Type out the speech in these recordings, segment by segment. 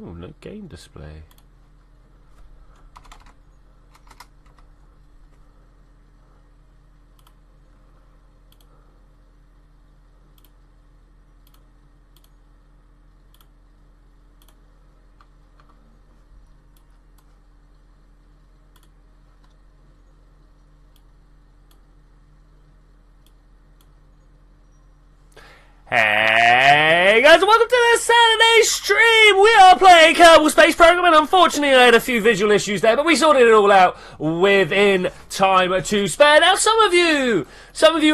Oh, no game display. Hey guys, welcome to the Saturday stream! We are playing Kerbal Space program, and unfortunately I had a few visual issues there, but we sorted it all out within time to spare. Now some of you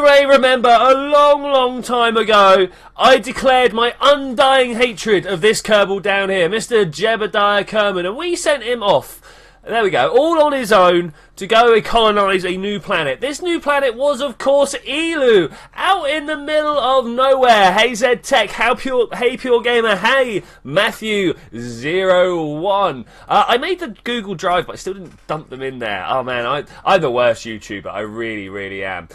may remember a long time ago, I declared my undying hatred of this Kerbal down here, Mr. Jebediah Kerman, and we sent him off. There we go, all on his own to go colonise a new planet. This new planet was, of course, Elu, out in the middle of nowhere. Hey Zed Tech, hey Pure Gamer, hey Matthew01. I made the Google Drive, but I still didn't dump them in there. Oh man, I'm the worst YouTuber. I really am.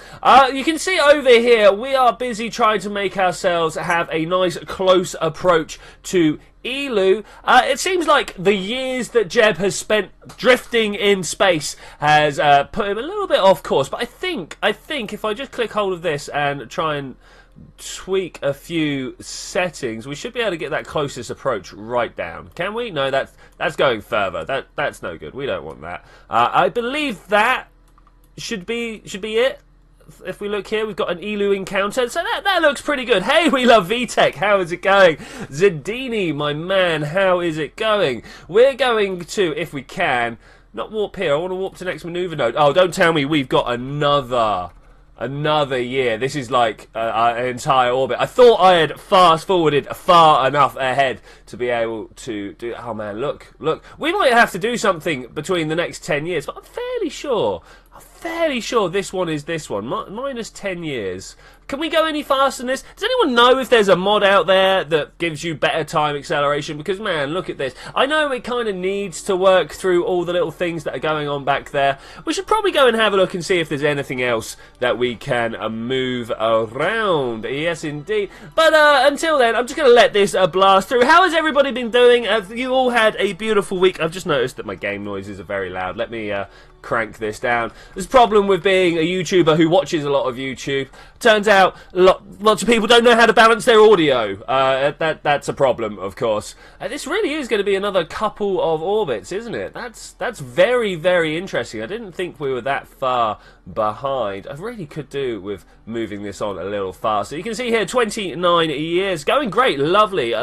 You can see over here, we are busy trying to make ourselves have a nice close approach to Elu. It seems like the years that Jeb has spent drifting in space has put him a little bit off course, but I think if I just click hold of this and try and tweak a few settings, we should be able to get that closest approach right down. Can we? No, that's going further. That's no good. We don't want that. I believe that should be it. If we look here, we've got an Elu encounter, so that looks pretty good. Hey, we love VTech. How is it going? Zadini, my man, how is it going? We're going to, if we can, not warp here. I want to warp to next maneuver node. Oh, don't tell me we've got another year. This is like an entire orbit. I thought I had fast forwarded far enough ahead to be able to do. Oh man, look. We might have to do something between the next 10 years, but I'm fairly sure this one is this one. Minus 10 years. Can we go any faster than this? Does anyone know if there's a mod out there that gives you better time acceleration? Because, man, look at this. I know it kind of needs to work through all the little things that are going on back there. We should probably go and have a look and see if there's anything else that we can move around. Yes, indeed. But until then, I'm just going to let this blast through. How has everybody been doing? Have you all had a beautiful week? I've just noticed that my game noises are very loud. Let me crank this down. There's a problem with being a YouTuber who watches a lot of YouTube. Turns out lots of people don't know how to balance their audio. That's a problem, of course. This really is going to be another couple of orbits, isn't it? That's very interesting. I didn't think we were that far behind. I really could do with moving this on a little faster. You can see here 29 years. Going great. Lovely.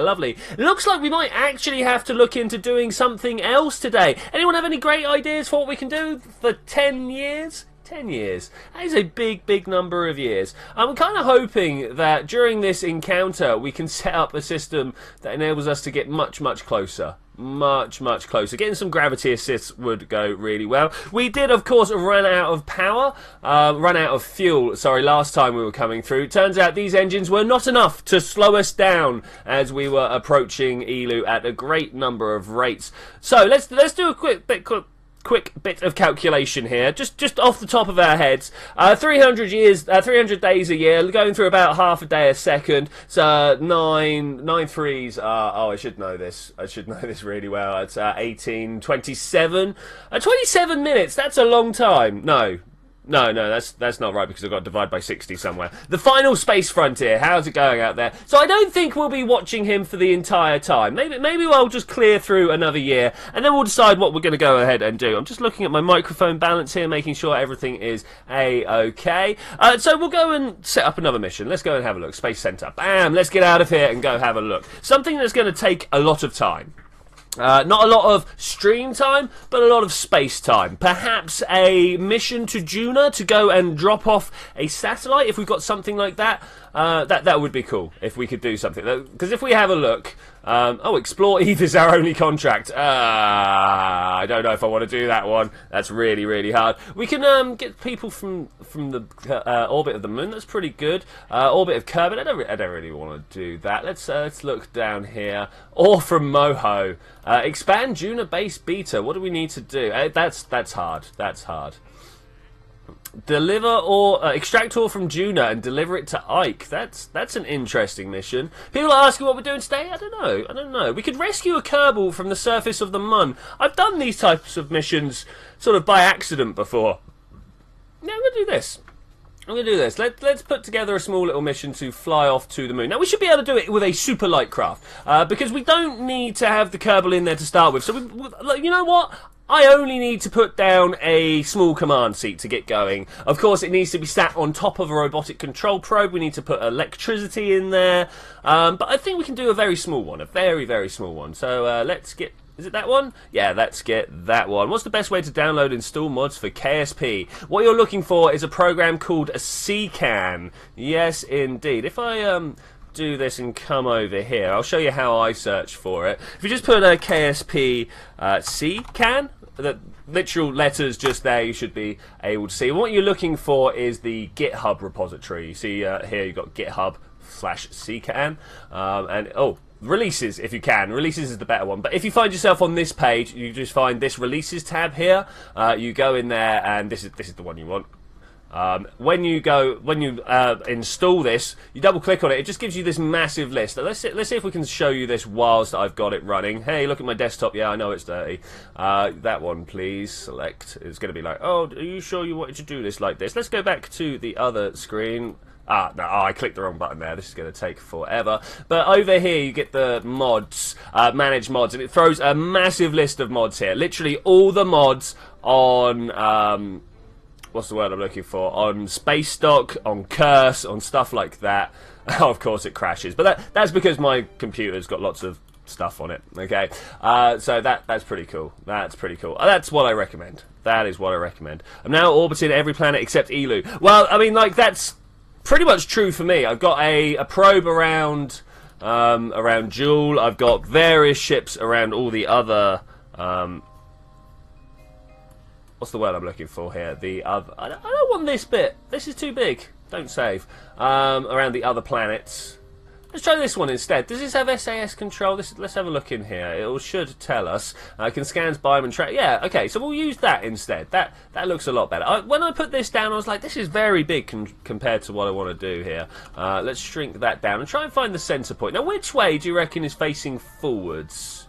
Looks like we might actually have to look into doing something else today. Anyone have any great ideas for what we can do for 10 years? 10 years. That is a big number of years. I'm kind of hoping that during this encounter we can set up a system that enables us to get much closer. Much closer. Getting some gravity assists would go really well. We did, of course, run out of power, run out of fuel, sorry, last time we were coming through. Turns out these engines were not enough to slow us down as we were approaching Elu at a great number of rates. So let's do a quick bit of calculation here, just off the top of our heads. 300 days a year, going through about half a day a second. So nine threes are, oh, I should know this really well. It's 18, 27, 27 minutes. That's a long time. No, that's not right, because I've got to divide by 60 somewhere. The final space frontier, how's it going out there? So I don't think we'll be watching him for the entire time. Maybe we'll just clear through another year, and then we'll decide what we're going to go ahead and do. I'm just looking at my microphone balance here, making sure everything is A-okay. So we'll go and set up another mission. Let's go and have a look. Space Center. Bam! Let's get out of here and go have a look. Something that's going to take a lot of time. Not a lot of stream time, but a lot of space time. Perhaps a mission to Juna to go and drop off a satellite, if we've got something like that. That would be cool if we could do something. Because if we have a look, explore Eve is our only contract. I don't know if I want to do that one. That's really hard. We can get people from the orbit of the moon. That's pretty good. Orbit of Kerbal. I don't really want to do that. Let's look down here. Or from Moho. Expand Juna base beta. What do we need to do? That's hard. That's hard. Deliver or extract ore from Juna and deliver it to Ike. That's an interesting mission. People are asking what we're doing today. I don't know. We could rescue a Kerbal from the surface of the Mun. I've done these types of missions sort of by accident before. Now I'm gonna do this. Let's put together a small little mission to fly off to the moon. Now we should be able to do it with a super light craft because we don't need to have the Kerbal in there to start with. So you know what? I only need to put down a small command seat to get going. Of course, it needs to be sat on top of a robotic control probe. We need to put electricity in there. But I think we can do a very small one, a very, very small one. So let's get... Is it that one? Yeah, let's get that one. What's the best way to download and install mods for KSP? What you're looking for is a program called a CCAN. Yes, indeed. If I... do this and come over here, I'll show you how I search for it. If you just put a KSP CCAN, the literal letters just there, you should be able to see. What you're looking for is the GitHub repository. You see here you've got GitHub/CCAN, and releases if you can. Releases is the better one. But if you find yourself on this page, you just find this releases tab here. You go in there, and this is the one you want. When you install this, you double click on it. It just gives you this massive list. Let's see if we can show you this whilst I've got it running. Hey, look at my desktop. Yeah, I know it's dirty. That one, please select. It's going to be like, oh, are you sure you wanted to do this like this? Let's go back to the other screen. No, I clicked the wrong button there. This is going to take forever. But over here, you get the mods, manage mods, and it throws a massive list of mods here. Literally all the mods on. What's the word I'm looking for? On Space Stock, on Curse, on stuff like that. Oh, of course it crashes, but that's because my computer's got lots of stuff on it. Okay, so that's pretty cool. That's pretty cool. That's what I recommend. That is what I recommend. I'm now orbiting every planet except Elu. Well, I mean, like that's pretty much true for me. I've got a probe around Joule. I've got various ships around all the other. What's the word I'm looking for here? The other. I don't want this bit. This is too big. Don't save. Around the other planets. Let's try this one instead. Does this have SAS control? Let's have a look in here. It should tell us. Can scans, biome, and track. Yeah. Okay. So we'll use that instead. That looks a lot better. When I put this down, I was like, this is very big compared to what I want to do here. Let's shrink that down and try and find the center point. Now, which way do you reckon is facing forwards?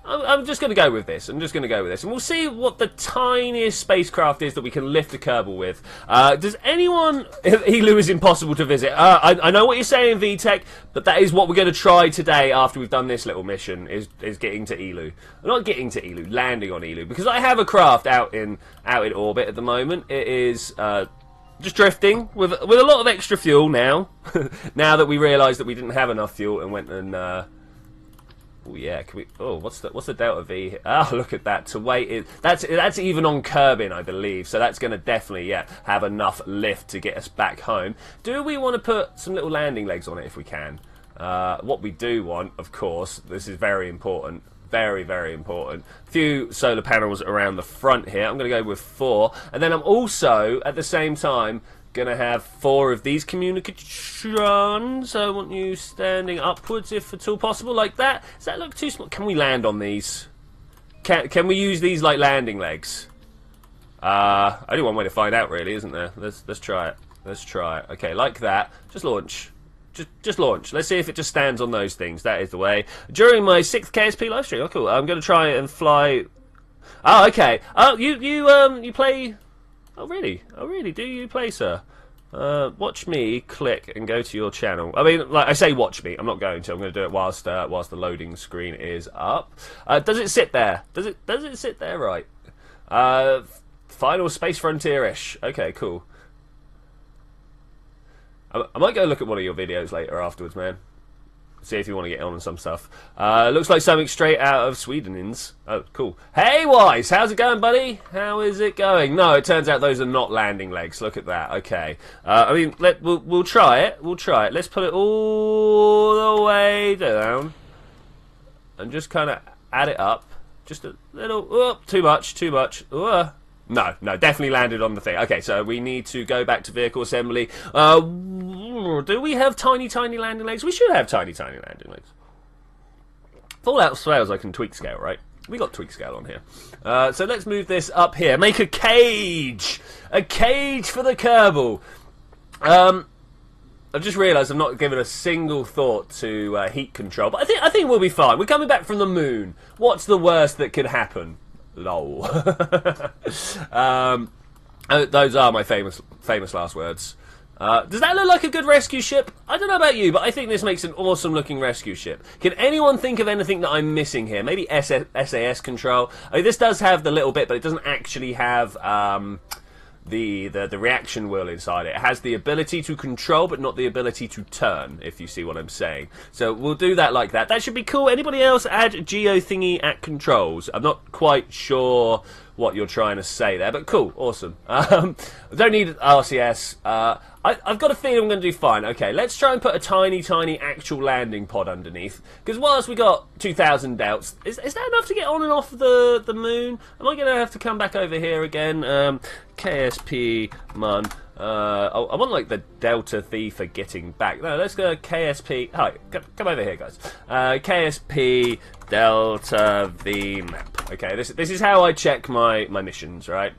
I'm just going to go with this. And we'll see what the tiniest spacecraft is that we can lift a Kerbal with. Does anyone... Elu is impossible to visit. I know what you're saying, VTech, but that is what we're going to try today after we've done this little mission, is getting to Elu. Not getting to Elu, landing on Elu. Because I have a craft out in orbit at the moment. It is... just drifting with a lot of extra fuel now. Now that we realised that we didn't have enough fuel and went and... Oh yeah, can we? Oh, what's the delta V? Oh, look at that. To wait, that's even on Kerbin, I believe. So that's going to definitely have enough lift to get us back home. Do we want to put some little landing legs on it if we can? What we do want, of course, this is very important. Very, very important. A few solar panels around the front here. I'm going to go with 4, and then I'm also at the same time going to have 4 of these communications. I want you standing upwards if at all possible, like that. Does that look too small? Can we land on these? Can we use these like landing legs? Only one way to find out, really, isn't there? Let's try it. Let's try it. Okay, like that. Just launch. Just launch. Let's see if it just stands on those things. That is the way. During my 6th KSP livestream. Oh, cool. I'm going to try and fly. Oh, okay. Oh, you play. Oh really? Oh really? Do you play, sir? Watch me click and go to your channel. I mean, like I say, watch me. I'm not going to. I'm going to do it whilst the loading screen is up. Does it sit there? Does it sit there right? Final Space Frontier-ish. Okay, cool. I might go look at one of your videos later afterwards, man. See if you want to get on some stuff. Looks like something straight out of Swedenins. Oh, cool. Hey, Wise, how's it going, buddy? How is it going? No, it turns out those are not landing legs. Look at that. Okay. I mean, we'll try it. We'll try it. Let's put it all the way down and just kind of add it up. Just a little. Oh, too much. Too much. No, definitely landed on the thing. Okay, so we need to go back to vehicle assembly. Do we have tiny landing legs? We should have tiny landing legs. Fallout Swales I can tweak scale, right? We got tweak scale on here. So let's move this up here. Make a cage! A cage for the Kerbal! I've just realised I've not given a single thought to heat control, but I think we'll be fine. We're coming back from the moon. What's the worst that could happen? Lol. Those are my famous last words. Does that look like a good rescue ship? I don't know about you, but I think this makes an awesome looking rescue ship. Can anyone think of anything that I'm missing here? Maybe SAS control. I mean, this does have the little bit, but it doesn't actually have the reaction wheel inside it. It has the ability to control, but not the ability to turn, if you see what I'm saying. So we'll do that like that. That should be cool. Anybody else add geo thingy at controls? I'm not quite sure what you're trying to say there, but cool, awesome. Don't need RCS. I've got a feeling I'm going to do fine. Okay, let's try and put a tiny actual landing pod underneath. Because whilst we got 2,000 delts, is that enough to get on and off the moon? Am I going to have to come back over here again? KSP mun. I want like the Delta V for getting back. No, let's go KSP. Hi, come over here, guys. KSP Delta V map. Okay, this is how I check my missions, right?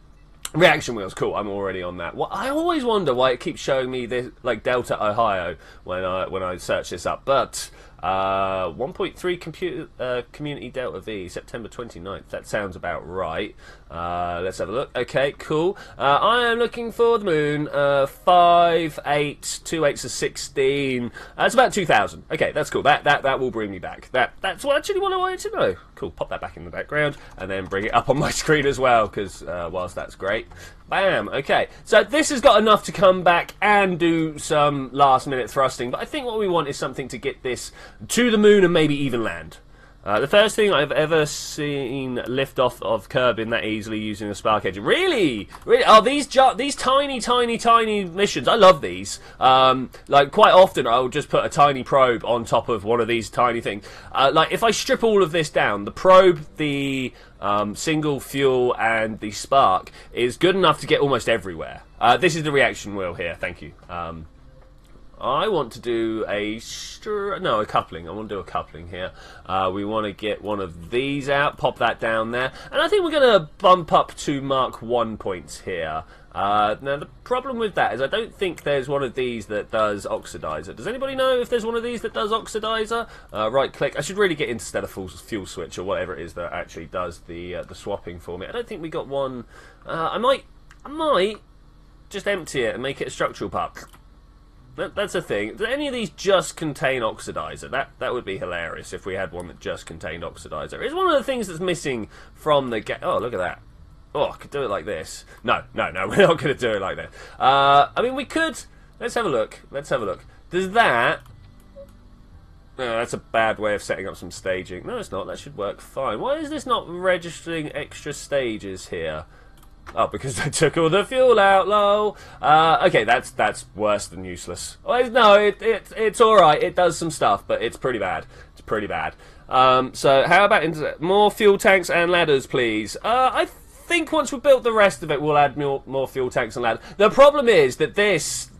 Reaction wheels, cool. I'm already on that. Well, I always wonder why it keeps showing me this, like Delta Ohio, when I search this up. But 1.3 community Delta V, September 29th. That sounds about right. Let's have a look. Okay, cool. I am looking for the moon. 5, 8, 2 8s are 16. That's about 2,000. Okay, that's cool. That will bring me back. That's actually what I wanted to know. Cool. Pop that back in the background and then bring it up on my screen as well, because whilst that's great. Bam. Okay. So this has got enough to come back and do some last-minute thrusting. But I think what we want is something to get this to the moon and maybe even land. The first thing I've ever seen lift off of Kerbin that easily using a spark engine. Really? Really? Oh, these tiny missions. I love these. Like, quite often I'll just put a tiny probe on top of one of these tiny things. Like, if I strip all of this down, the probe, the single fuel, and the spark is good enough to get almost everywhere. This is the reaction wheel here. Thank you. I want to do a coupling. I want to do a coupling here. We want to get one of these out, pop that down there, and I think we're going to bump up to Mark 1 points here. Now the problem with that is I don't think there's one of these that does oxidizer. Does anybody know if there's one of these that does oxidizer? Right click. I should really get into full fuel switch or whatever it is that actually does the swapping for me. I don't think we got one. I might just empty it and make it a structural part. That's a thing. Do any of these just contain oxidizer? That would be hilarious if we had one that just contained oxidizer. It's one of the things that's missing from the game. Oh, look at that. Oh, I could do it like this. No, we're not going to do it like that. I mean, we could. Let's have a look. Does that... No, that's a bad way of setting up some staging. No, it's not. That should work fine. Why is this not registering extra stages here? Oh, because they took all the fuel out, lol. Okay, that's worse than useless. Oh, no, it's alright. It does some stuff, but it's pretty bad. It's pretty bad. So how about more fuel tanks and ladders, please? I think once we've built the rest of it, we'll add more fuel tanks and ladders. The problem is that this,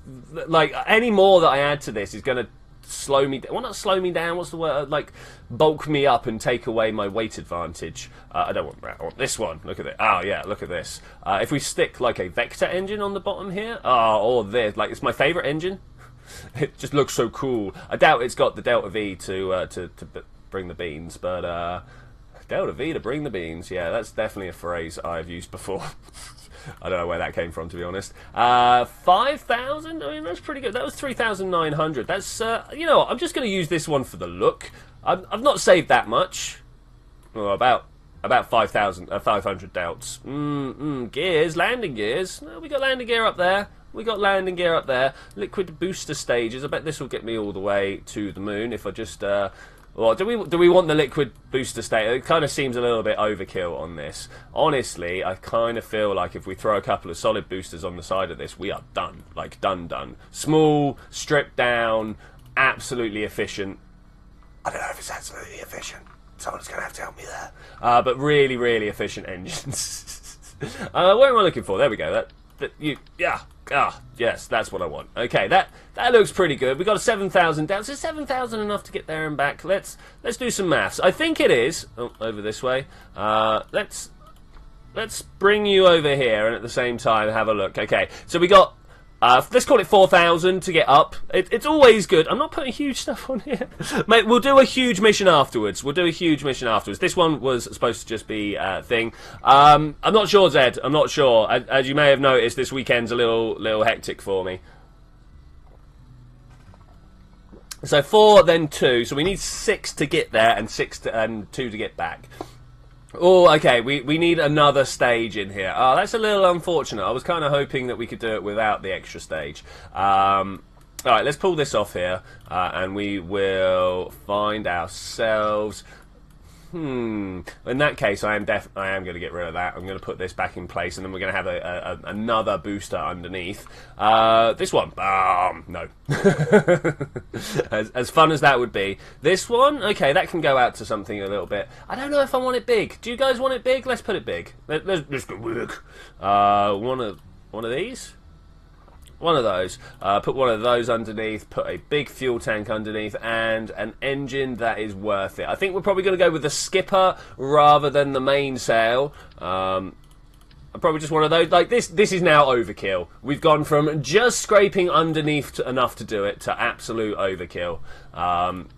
like, any more that I add to this is going to slow me down. Well, not slow me down, what's the word? Like, bulk me up and take away my weight advantage. I don't want that. I want this one. Look at it. Oh, yeah, look at this. If we stick, like, a vector engine on the bottom here. Oh, or this. Like, it's my favourite engine. It just looks so cool. I doubt it's got the Delta V to bring the beans, but, Delta V to bring the beans. Yeah, that's definitely a phrase I've used before. I don't know where that came from, to be honest. 5,000? I mean, that's pretty good. That was 3,900. That's, you know what, I'm just going to use this one for the look. I've not saved that much. Well, about 500 doubts. Gears, landing gears. No, we got landing gear up there. Liquid booster stages. I bet this will get me all the way to the moon if I just... Well, do we want the liquid booster state? It kind of seems a little bit overkill on this. Honestly, I kind of feel like if we throw a couple of solid boosters on the side of this, we are done. Like, done. Small, stripped down, absolutely efficient. I don't know if it's absolutely efficient. Someone's going to have to help me there. But really, really efficient engines. Where am I looking for? There we go. Yeah, Ah, yes, that's what I want. Okay, that looks pretty good. We got a 7,000 down. So 7,000 enough to get there and back. Let's do some maths. I think it is. Oh, over this way. Let's bring you over here and at the same time have a look. Okay, so we got. Let's call it 4,000 to get up. It's always good. I'm not putting huge stuff on here. Mate, we'll do a huge mission afterwards. This one was supposed to just be a thing. I'm not sure, Zed. I'm not sure. As you may have noticed, this weekend's a little hectic for me. So 4, then 2. So we need 6 to get there and 2 to get back. Oh, okay, we need another stage in here. Oh, that's a little unfortunate. I was kind of hoping that we could do it without the extra stage. Alright, let's pull this off here, and we will find ourselves... In that case, I am going to get rid of that. I'm going to put this back in place, and then we're going to have another booster underneath. This one, no. as fun as that would be. This one, okay, that can go out to something a little bit. I don't know if I want it big. Do you guys want it big? Let's put it big. Let's go big. One of these. One of those. Put one of those underneath, put a big fuel tank underneath, and an engine that is worth it. I think we're probably going to go with the skipper rather than the mainsail. I'm probably just one of those. Like, this is now overkill. We've gone from just scraping underneath enough to do it to absolute overkill. I'm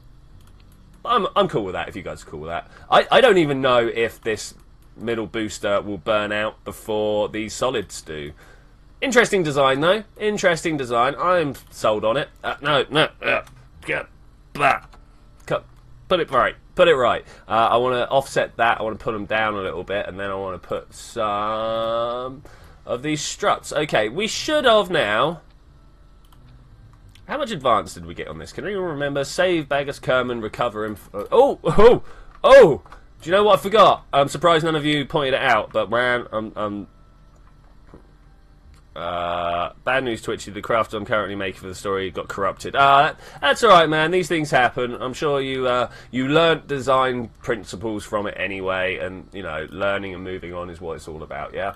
cool with that, if you guys are cool with that. I don't even know if this middle booster will burn out before these solids do. Interesting design, though. Interesting design. I'm sold on it. Put it right. Put it right. I want to offset that. I want to put them down a little bit, and then I want to put some of these struts. Okay, we should have now. How much advance did we get on this? Can anyone remember? Save Bagus Kerman, recover him. Oh! Do you know what I forgot? I'm surprised none of you pointed it out, but man, bad news, Twitchi. The craft I'm currently making for the story got corrupted. That's alright, man. These things happen. I'm sure you learnt design principles from it anyway, and, you know, learning and moving on is what it's all about, yeah?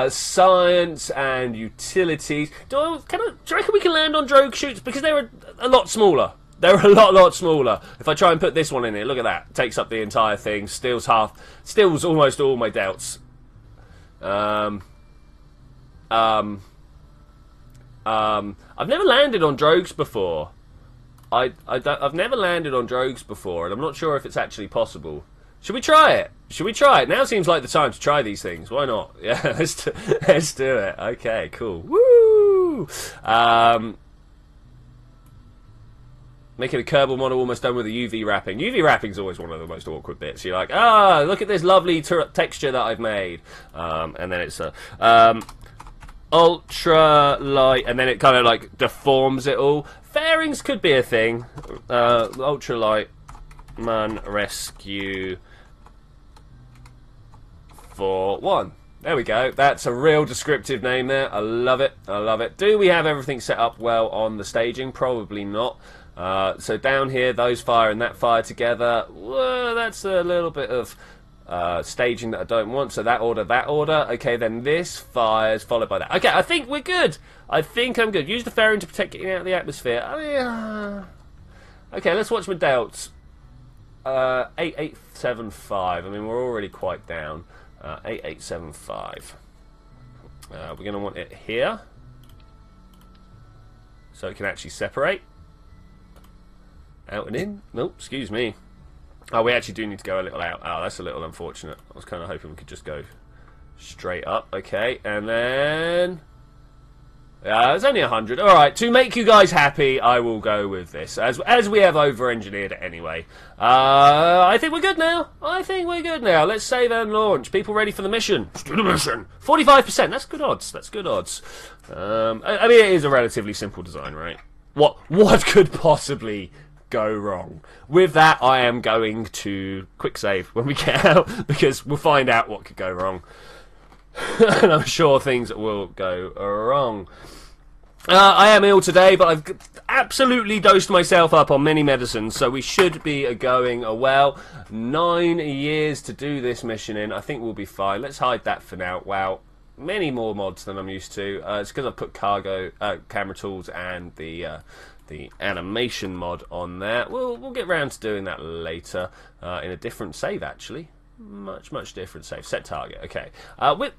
Science and utilities. Do you reckon we can land on drogue chutes? Because they're a lot smaller. They're a lot smaller. If I try and put this one in here, look at that. Takes up the entire thing. Steals almost all my doubts. I've never landed on drogues before. I've never landed on drogues before, and I'm not sure if it's actually possible. Should we try it? Should we try it? Now seems like the time to try these things. Why not? Yeah, let's do it. Okay, cool. Woo! Making a Kerbal model almost done with the UV wrapping. UV wrapping is always one of the most awkward bits. You're like, look at this lovely texture that I've made. And then it's ultra light, and then it kind of like deforms it all. Fairings could be a thing. Ultra light man rescue for 1. There we go. That's a real descriptive name there. I love it. I love it. Do we have everything set up well on the staging? Probably not. So down here, those fire and that fire together. Well, that's a little bit of staging that I don't want. So that order. Okay, then this fires followed by that. Okay, I think we're good. I think I'm good. Use the fairing to protect getting out of the atmosphere. Okay, let's watch my doubts. 8875. I mean, we're already quite down. 8875. We're going to want it here, so it can actually separate. Out and in. Nope, excuse me. Oh, we actually do need to go a little out. Oh, that's a little unfortunate. I was kind of hoping we could just go straight up. Okay, and then... it's only 100. Alright, to make you guys happy, I will go with this. As we have over-engineered it anyway. I think we're good now. Let's save and launch. People ready for the mission? Let's do the mission. 45%. That's good odds. I mean, it is a relatively simple design, right? What could possibly go wrong? With that, I am going to quick save when we get out, because we'll find out what could go wrong. And I'm sure things will go wrong. I am ill today, but I've absolutely dosed myself up on many medicines, so we should be going well. 9 years to do this mission in. I think we'll be fine. Let's hide that for now. Wow. many more mods than I'm used to. It's because I've put camera tools and the animation mod on there. We'll get round to doing that later in a different save, actually. Much different save. Set target. Okay. We're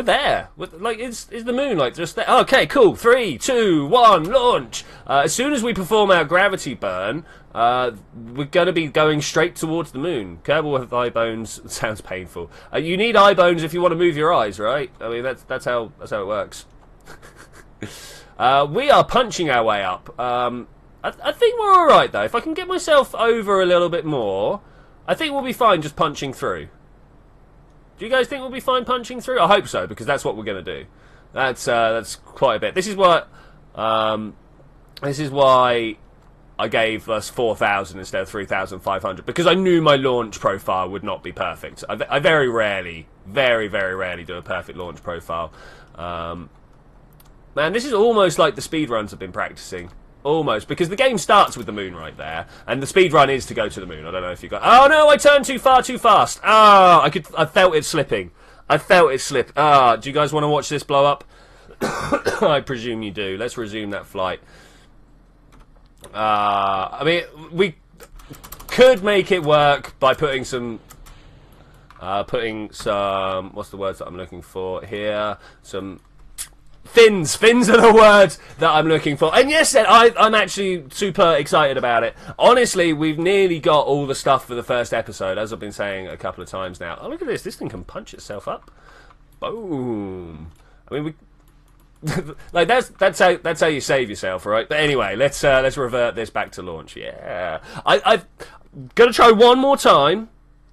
there. Is the moon like just there? Okay, cool. 3, 2, 1, launch. As soon as we perform our gravity burn, we're going to be going straight towards the moon. Kerbal with eye bones sounds painful. You need eye bones if you want to move your eyes, right? I mean, that's how it works. We are punching our way up. I think we're all right though. If I can get myself over a little bit more, I think we'll be fine just punching through. Do you guys think we'll be fine punching through? I hope so, because that's what we're going to do. That's quite a bit. This is why I gave us 4,000 instead of 3,500, because I knew my launch profile would not be perfect. I very rarely do a perfect launch profile. Man, this is almost like the speedruns I've been practicing. Almost, because the game starts with the moon right there, and the speed run is to go to the moon. I don't know if you got. Oh no, I turned too fast. Ah, I felt it slipping. I felt it slip. Ah, do you guys want to watch this blow up? I presume you do. Let's resume that flight. I mean, we could make it work by putting some. What's the words that I'm looking for here? Some. Fins are the words that I'm looking for. And yes, I'm actually super excited about it. Honestly, we've nearly got all the stuff for the first episode, as I've been saying a couple of times now. Oh, look at this. This thing can punch itself up. Boom. I mean, like that's how you save yourself, right? But anyway, let's revert this back to launch. Yeah. I've got to try one more time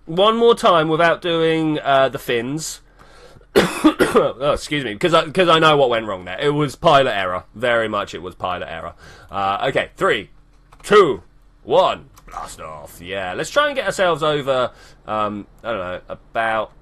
without doing the fins. Oh, excuse me, because I know what went wrong there. It was pilot error. Very much it was pilot error. Okay, 3, 2, 1, blast off. Yeah, let's try and get ourselves over, I don't know, about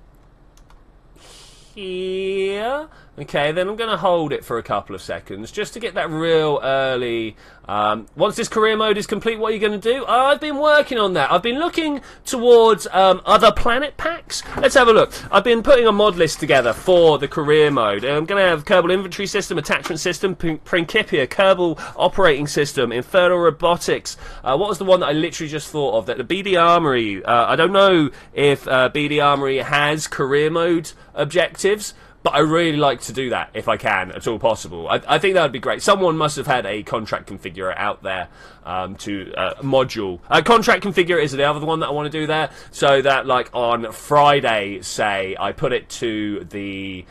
here. Okay, then I'm going to hold it for a couple of seconds just to get that real early. Once this career mode is complete, what are you going to do? I've been working on that. I've been looking towards other planet packs. Let's have a look. I've been putting a mod list together for the career mode. I'm going to have Kerbal Inventory System, Attachment System, Principia, Kerbal Operating System, Infernal Robotics. What was the one that I literally just thought of? The BD Armory. I don't know if BD Armory has career mode objectives, but I really like to do that if I can, at all possible. I think that would be great. Someone must have had a contract configurer out there to module. Contract configurer is the other one that I want to do there, so that like on Friday, say, I put it to the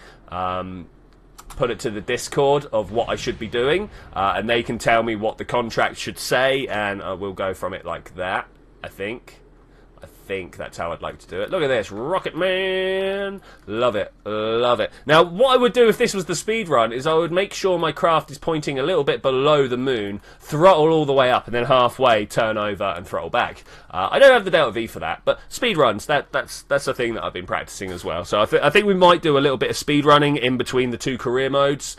Discord of what I should be doing, and they can tell me what the contract should say, and we'll go from it like that. I think that's how I'd like to do it. Look at this, Rocket Man. Love it, love it. Now, what I would do if this was the speed run is I would make sure my craft is pointing a little bit below the moon, throttle all the way up, and then halfway turn over and throttle back. I don't have the Delta V for that, but speed runs, that's a thing that I've been practicing as well. So I think we might do a little bit of speed running in between the two career modes.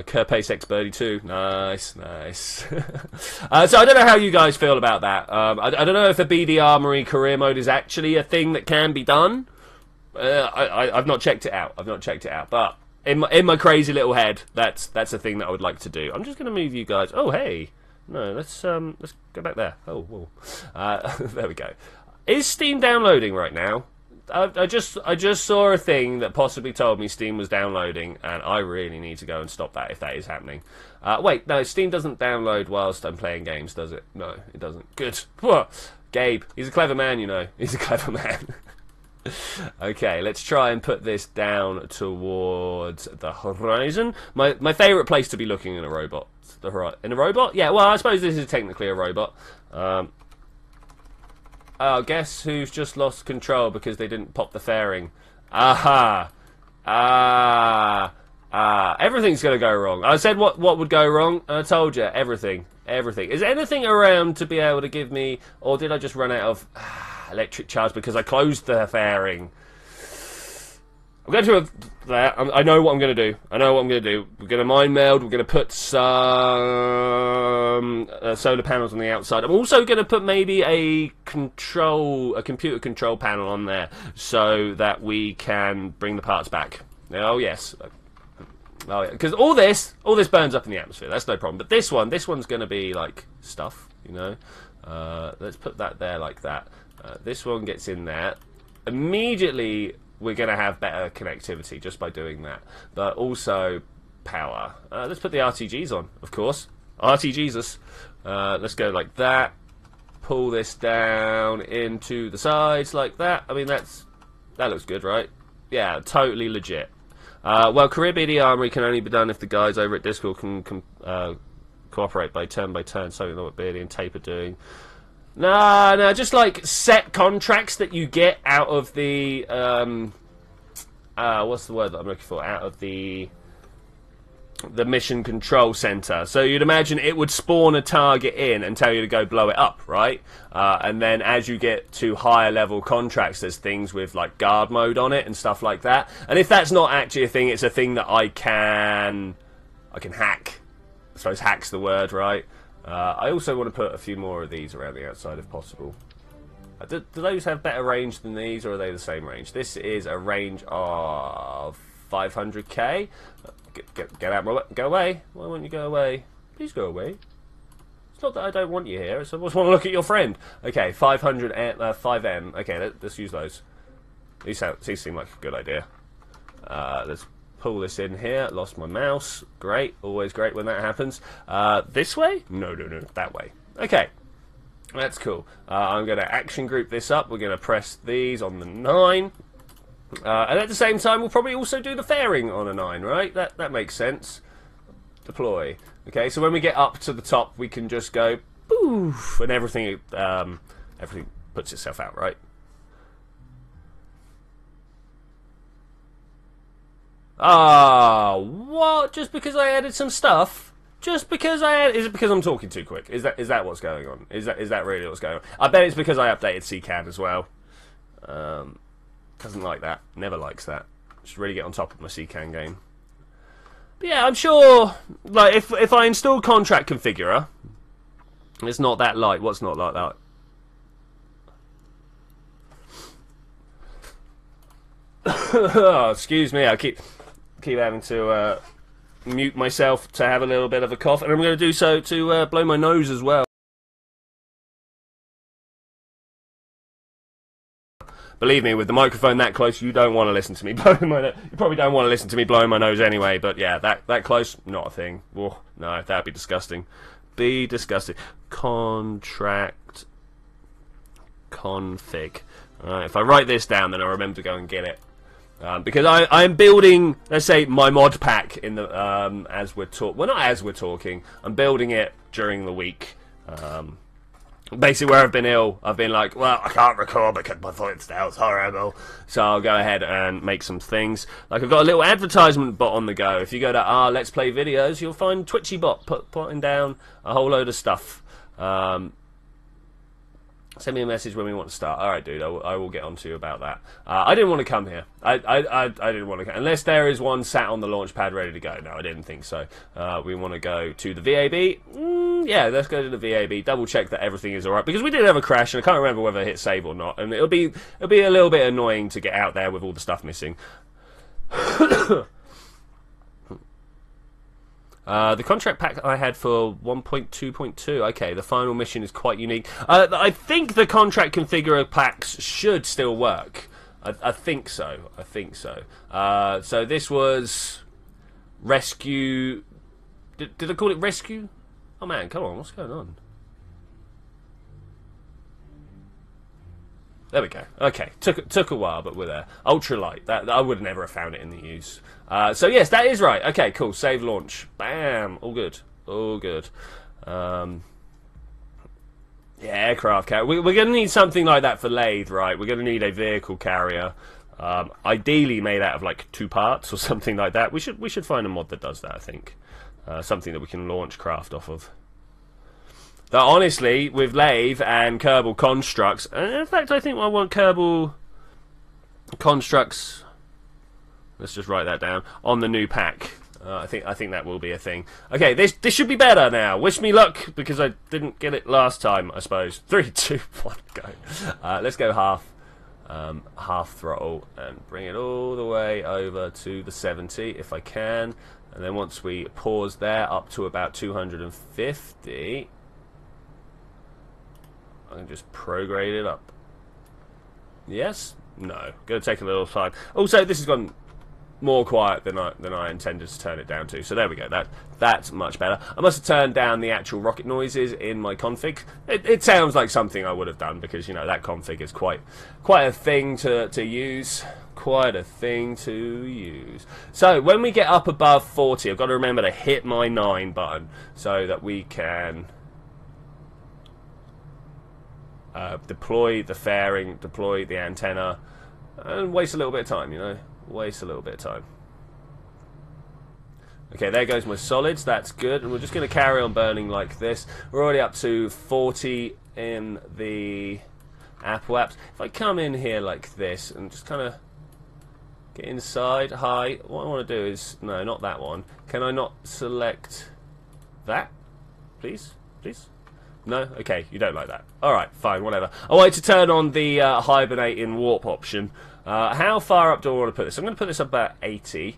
Kerpace X Birdie 2. Nice. So I don't know how you guys feel about that. I don't know if the BD Armory career mode is actually a thing that can be done. I've not checked it out. But in my crazy little head, that's a thing that I would like to do. I'm just going to move you guys. Oh, hey. No, let's go back there. Oh, whoa. There we go. Is Steam downloading right now? I just saw a thing that possibly told me Steam was downloading, and I really need to go and stop that if that is happening. Wait, no, Steam doesn't download whilst I'm playing games, does it? No, it doesn't. Good. Gabe, he's a clever man, you know. He's a clever man. Okay, let's try and put this down towards the horizon. My favourite place to be looking in a robot. In a robot? Yeah, well, I suppose this is technically a robot. Oh, guess who's just lost control because they didn't pop the fairing? Aha! Everything's going to go wrong. I said what would go wrong, and I told you, everything. Is there anything around to be able to give me, or did I just run out of electric charge because I closed the fairing? I'm going to do that. I know what I'm going to do. I know what I'm going to do. We're going to mind meld. We're going to put some solar panels on the outside. I'm also going to put maybe a computer control panel on there so that we can bring the parts back. Oh yes. Oh yeah. Because all this burns up in the atmosphere. That's no problem. But this one's going to be like stuff. You know. Let's put that there like that. This one gets in there. Immediately, we're going to have better connectivity just by doing that. But also, power. Let's put the RTGs on, of course. RTGs. Let's go like that. Pull this down into the sides like that. I mean, that looks good, right? Yeah, totally legit. Well, Caribbean Armory can only be done if the guys over at Discord can cooperate by turn, something like what Beardy and Tape are doing. No, just like set contracts that you get out of the what's the word that I'm looking for? Out of the mission control center. So you'd imagine it would spawn a target in and tell you to go blow it up, right? And then as you get to higher level contracts, there's things with like guard mode on it and stuff like that. And if that's not actually a thing, it's a thing that I can hack. I suppose hack's the word, right? I also want to put a few more of these around the outside if possible. Do those have better range than these, or are they the same range? This is a range of 500k. Get out, go away. Why won't you go away? Please go away. It's not that I don't want you here. It's I just want to look at your friend. Okay, 5M. Okay, let's use those. These seem like a good idea. Let's pull this in here. Lost my mouse. Great. Always great when that happens. This way? No. That way. Okay. That's cool. I'm going to action group this up. We're going to press these on the 9. And at the same time, we'll probably also do the fairing on a 9, right? That makes sense. Deploy. Okay, so when we get up to the top, we can just go poof, and everything puts itself out, right? Ah, what? Just because I added some stuff? Just because is it because I'm talking too quick? Is that what's going on? Is that really what's going on? I bet it's because I updated CCAN as well. Doesn't like that. Never likes that. Should really get on top of my CCAN game. But yeah, I'm sure. Like if I install contract configurer, it's not that light. What's not like that? Oh, excuse me. I keep having to mute myself to have a little bit of a cough, and I'm going to do so to blow my nose as well. Believe me, with the microphone that close, you don't want to listen to me blowing my nose. You probably don't want to listen to me blowing my nose anyway, but yeah, that close, not a thing. Oh, no, that'd be disgusting. Be disgusting. Contract config. Alright, if I write this down, then I'll remember to go and get it. Because I'm building, let's say, my mod pack in the as we're talking. Well, not as we're talking. I'm building it during the week. Basically, where I've been ill, I've been like, well, I can't record because my voice sounds horrible. So I'll go ahead and make some things. Like I've got a little advertisement bot on the go. If you go to Let's Play Videos, you'll find Twitchi bot putting down a whole load of stuff. Send me a message when we want to start. All right, dude, I will get on to you about that. I didn't want to come here. I didn't want to come. Unless there is one sat on the launch pad ready to go. No, I didn't think so. We want to go to the VAB. Yeah, let's go to the VAB. Double check that everything is all right. Because we did have a crash, and I can't remember whether I hit save or not. And it'll be a little bit annoying to get out there with all the stuff missing. The contract pack I had for 1.2.2. Okay, the final mission is quite unique. I think the contract configurer packs should still work. I think so. So this was rescue. Did I call it rescue? Oh man, come on, what's going on? There we go. Okay, took a while, but we're there. Ultralight. That I would never have found it in the use. So yes, that is right. Okay, cool. Save launch. Bam. All good. All good. Yeah, aircraft carrier. We're going to need something like that for Lathe, right? We're going to need a vehicle carrier, ideally made out of like 2 parts or something like that. We should find a mod that does that. I think something that we can launch craft off of. But honestly, with Lathe and Kerbal Constructs, and in fact, I think I want Kerbal Constructs Let's just write that down on the new pack. I think that will be a thing. Okay, this should be better now. Wish me luck, because I didn't get it last time, I suppose. 3, 2, 1, go. Let's go half throttle and bring it all the way over to the 70 if I can. And then once we pause there up to about 250, I can just prograde it up. Yes? No. Gonna take a little time. Also, this has gone more quiet than I intended to turn it down to. So there we go. That's much better. I must have turned down the actual rocket noises in my config. It sounds like something I would have done, because, you know, that config is quite a thing to use. Quite a thing to use. So when we get up above 40, I've got to remember to hit my 9 button so that we can deploy the fairing, deploy the antenna, and waste a little bit of time, you know. Waste a little bit of time. Okay, there goes my solids. That's good. And we're just going to carry on burning like this. We're already up to 40 in the Apple apps. If I come in here like this and just kind of get inside, hi, what I want to do is, no, not that one. Can I not select that? Please? Please? No? Okay, you don't like that. Alright, fine, whatever. I wanted to turn on the hibernate in warp option. How far up do I want to put this? I'm going to put this up about 80.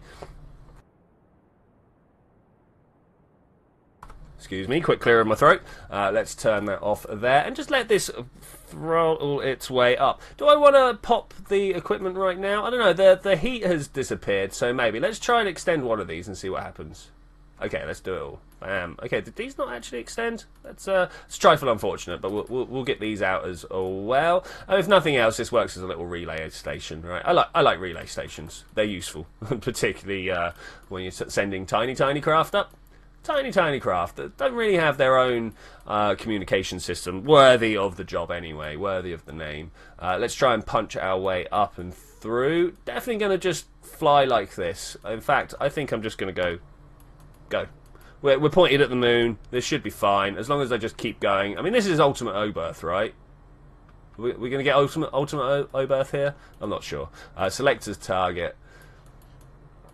Excuse me, quick clear of my throat. Let's turn that off there and just let this throttle its way up. Do I want to pop the equipment right now? I don't know, the heat has disappeared, so maybe. Let's try and extend one of these and see what happens. Okay, let's do it all. Bam. Okay, did these not actually extend? That's it's trifle unfortunate, but we'll get these out as well. If nothing else, this works as a little relay station, right? I like relay stations. They're useful, particularly when you're sending tiny craft up. Tiny craft that don't really have their own communication system worthy of the job anyway, worthy of the name. Let's try and punch our way up and through. Definitely going to just fly like this. In fact, I think I'm just going to go. We're pointed at the moon. This should be fine as long as I just keep going. I mean, this is ultimate O-berth, right? We're going to get ultimate O-berth here? I'm not sure. Select as target.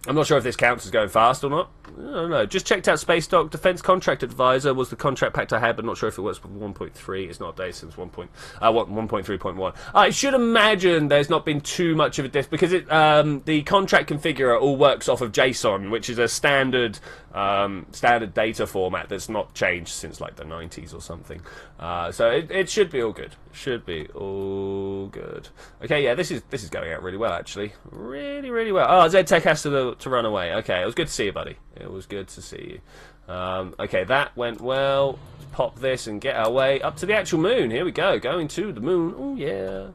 I'm not sure if this counts as going fast or not. I don't know. Just checked out Space Doc. Defense Contract Advisor was the contract pack I had, but not sure if it works with 1.3. It's not updated since 1.3.1. I should imagine there's not been too much of a diff because the contract configurer all works off of JSON, which is a standard data format that's not changed since like the 90s or something. So it should be all good. Should be all good. Okay, yeah, this is going out really well actually. Really well. Oh, ZTech has to run away. Okay, it was good to see you, buddy. It was good to see you. Okay, that went well. Let's pop this and get our way up to the actual moon. Here we go, going to the moon. Oh yeah.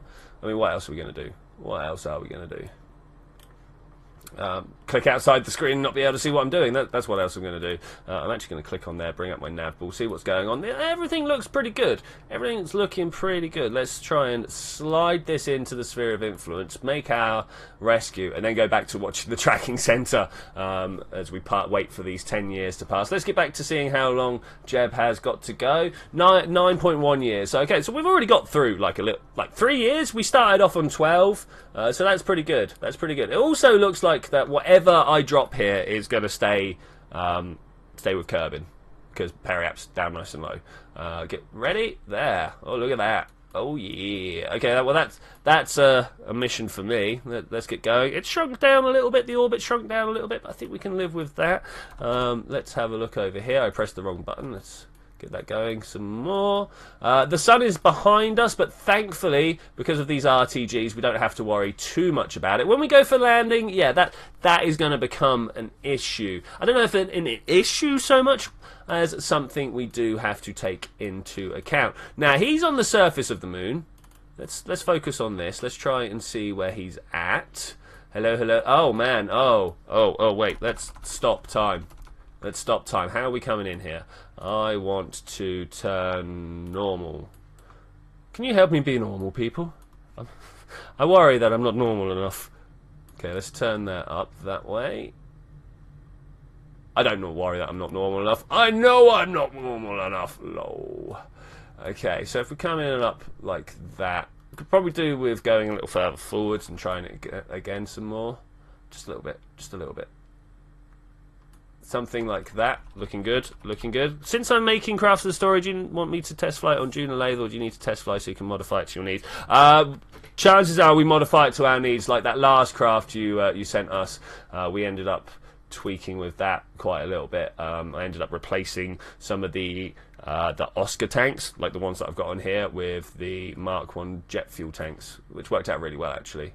I mean, what else are we going to do? What else are we going to do? Click outside the screen and not be able to see what I'm doing. That's what else I'm going to do. I'm actually going to click on there, bring up my nav ball, see what's going on. Everything looks pretty good. Everything's looking pretty good. Let's try and slide this into the sphere of influence, make our rescue, and then go back to watching the tracking center as we wait for these 10 years to pass. Let's get back to seeing how long Jeb has got to go. 9.1 years. Okay, so we've already got through like 3 years. We started off on 12, so that's pretty good. That's pretty good. It also looks like that whatever I drop here is going to stay with Kerbin because Periapisis down nice and low. Get ready there. Oh, look at that. Oh yeah. Okay, well that's a mission for me. Let's get going. It shrunk down a little bit. The orbit shrunk down a little bit, but I think we can live with that. Let's have a look over here. I pressed the wrong button. Let's get that going some more. The sun is behind us, but thankfully, because of these RTGs, we don't have to worry too much about it. When we go for landing, yeah, that is going to become an issue. I don't know if an issue so much as something we do have to take into account. Now, he's on the surface of the moon. Let's focus on this. Let's try and see where he's at. Hello. Oh, man. Oh, wait. Let's stop time. Let's stop time. How are we coming in here? I want to turn normal. Can you help me be normal, people? I worry that I'm not normal enough. Okay, let's turn that up that way. I don't worry that I'm not normal enough. I know I'm not normal enough. Lol. Okay, so if we come in and up like that, we could probably do with going a little further forwards and trying it again some more. Just a little bit. Just a little bit. Something like that. Looking good. Looking good. Since I'm making crafts of the story, do you want me to test fly it on June Lathe, or do you need to test fly so you can modify it to your needs? Chances are we modify it to our needs. Like that last craft you sent us, we ended up tweaking with that quite a little bit. I ended up replacing some of the Oscar tanks, like the ones that I've got on here, with the Mark 1 jet fuel tanks, which worked out really well, actually.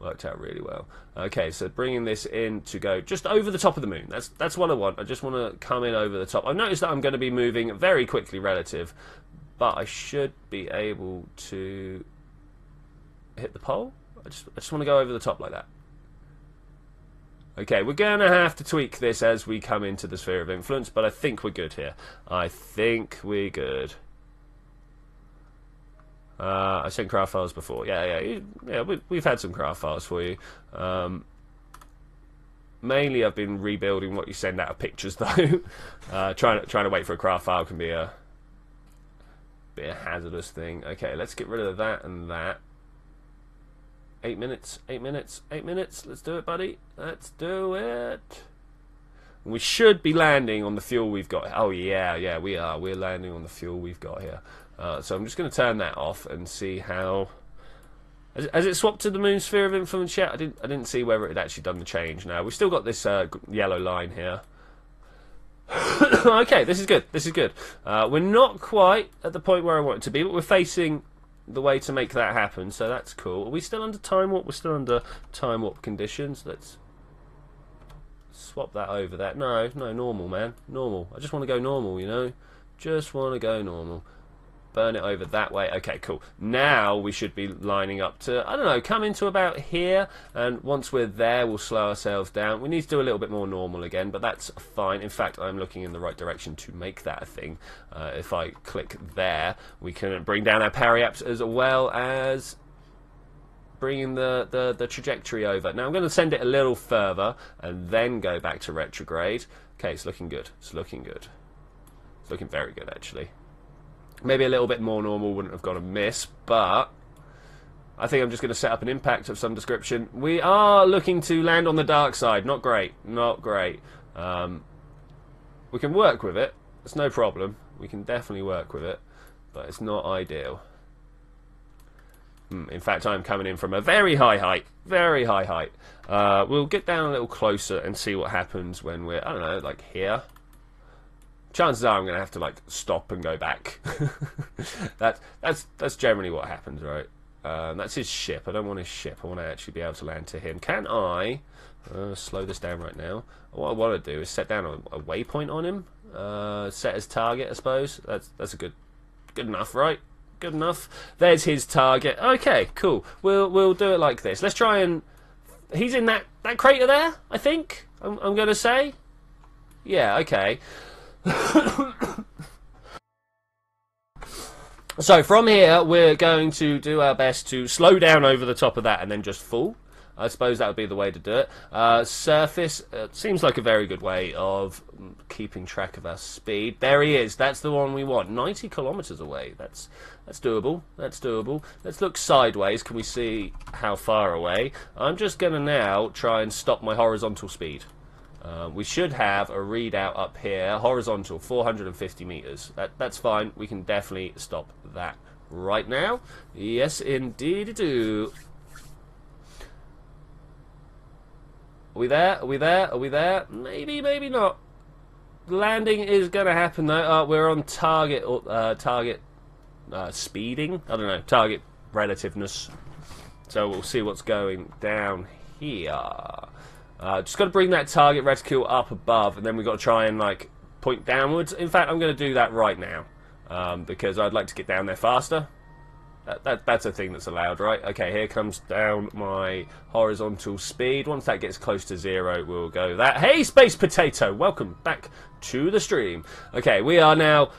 Worked out really well. Okay, so bringing this in to go just over the top of the moon. That's what I want. I just want to come in over the top. I've noticed that I'm going to be moving very quickly relative, but I should be able to hit the pole. I just want to go over the top like that. Okay, we're going to have to tweak this as we come into the sphere of influence, but I think we're good here. I think we're good. I sent craft files before. Yeah. We've had some craft files for you. Mainly, I've been rebuilding what you send out of pictures, though. Trying to wait for a craft file can be a hazardous thing. Okay, let's get rid of that and that. 8 minutes. 8 minutes. 8 minutes. Let's do it, buddy. Let's do it. We should be landing on the fuel we've got. Oh yeah, we are. We're landing on the fuel we've got here. So I'm just going to turn that off and see how. Has it swapped to the moon sphere of influence yet? I didn't see whether it had actually done the change. Now we've still got this yellow line here. Okay, this is good. This is good. We're not quite at the point where I want it to be, but we're facing the way to make that happen. So that's cool. Are we still under time warp? We're still under time warp conditions. Let's swap that over that. No, normal, man. Normal. I just want to go normal, you know? Just want to go normal. Burn it over that way. Okay, cool. Now we should be lining up to, I don't know, come into about here. And once we're there, we'll slow ourselves down. We need to do a little bit more normal again, but that's fine. In fact, I'm looking in the right direction to make that a thing. If I click there, we can bring down our periaps as well as bringing the trajectory over. Now I'm going to send it a little further and then go back to retrograde. Okay, it's looking good. It's looking good. It's looking very good, actually. Maybe a little bit more normal wouldn't have gone amiss, but I think I'm just going to set up an impact of some description. We are looking to land on the dark side. Not great. Not great. We can work with it. It's no problem. We can definitely work with it, but it's not ideal. In fact, I'm coming in from a very high height. Very high height. We'll get down a little closer and see what happens when we're, I don't know, like here. Chances are I'm going to have to like stop and go back. That's generally what happens, right? That's his ship. I don't want his ship. I want to actually be able to land to him. Can I slow this down right now? What I want to do is set down a waypoint on him. Set as target, I suppose. That's a good enough, right? Good enough. There's his target. Okay, cool. We'll do it like this. Let's try and. He's in that crater there, I think. I'm going to say. Yeah. Okay. So from here we're going to do our best to slow down over the top of that and then just fall. I suppose that would be the way to do it. Surface seems like a very good way of keeping track of our speed. There he is. That's the one we want. 90 kilometers away. That's doable. That's doable. Let's look sideways. Can we see how far away? I'm just going to now try and stop my horizontal speed. We should have a readout up here, horizontal, 450 meters. That's fine. We can definitely stop that right now. Yes, indeed do. Are we there? Are we there? Are we there? Maybe, maybe not. Landing is going to happen though. We're on target. Target speeding. I don't know. Target relativeness. So we'll see what's going down here. Just got to bring that target reticule up above, and then we've got to try and like point downwards. In fact, I'm going to do that right now because I'd like to get down there faster. That's a thing that's allowed, right? Okay, here comes down my horizontal speed. Once that gets close to 0, we'll go that. Hey, Space Potato! Welcome back to the stream. Okay, we are now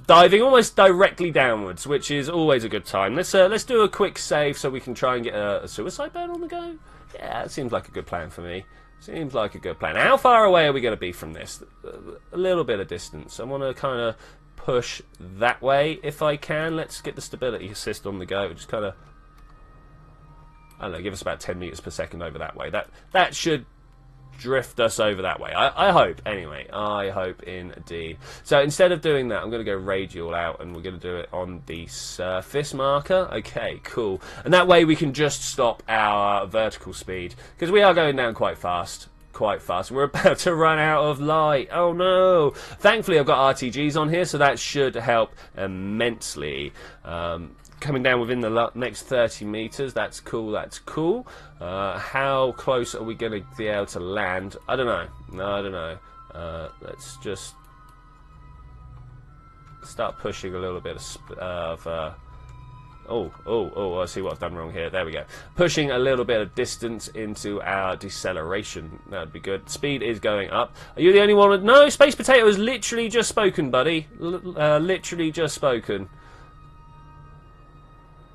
diving almost directly downwards, which is always a good time. Let's do a quick save so we can try and get a suicide burn on the go. Yeah, that seems like a good plan for me. Seems like a good plan. How far away are we going to be from this? A little bit of distance. I want to kind of push that way if I can. Let's get the stability assist on the go. Just kind of I don't know, give us about 10 meters per second over that way. That should drift us over that way. I hope, anyway. I hope indeed. So instead of doing that, I'm going to go radial out, and we're going to do it on the surface marker. Okay, cool. And that way we can just stop our vertical speed, because we are going down quite fast. We're about to run out of light. Oh no. Thankfully I've got RTGs on here, so that should help immensely. Coming down within the next 30 meters. That's cool. How close are we going to be able to land? I don't know. I don't know. Let's just start pushing a little bit of I see what I've done wrong here. There we go. Pushing a little bit of distance into our deceleration. That would be good. Speed is going up. Are you the only one? No, Space Potato has literally just spoken, buddy. Literally just spoken.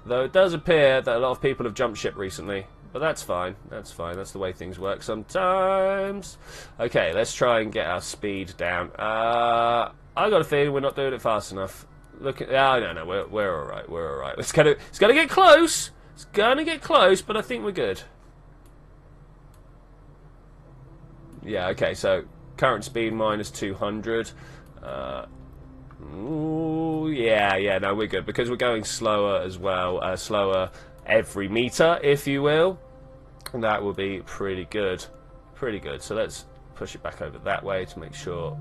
Though it does appear that a lot of people have jumped ship recently. But that's fine. That's fine. That's the way things work sometimes. Okay, let's try and get our speed down. I got a feeling we're not doing it fast enough. Look at no, we're all right. We're all right. It's gonna get close. It's gonna get close, but I think we're good. Yeah. Okay. So current speed minus 200. Ooh, yeah. No, we're good because we're going slower as well. Slower every meter, if you will, and that will be pretty good. Pretty good. So let's push it back over that way to make sure.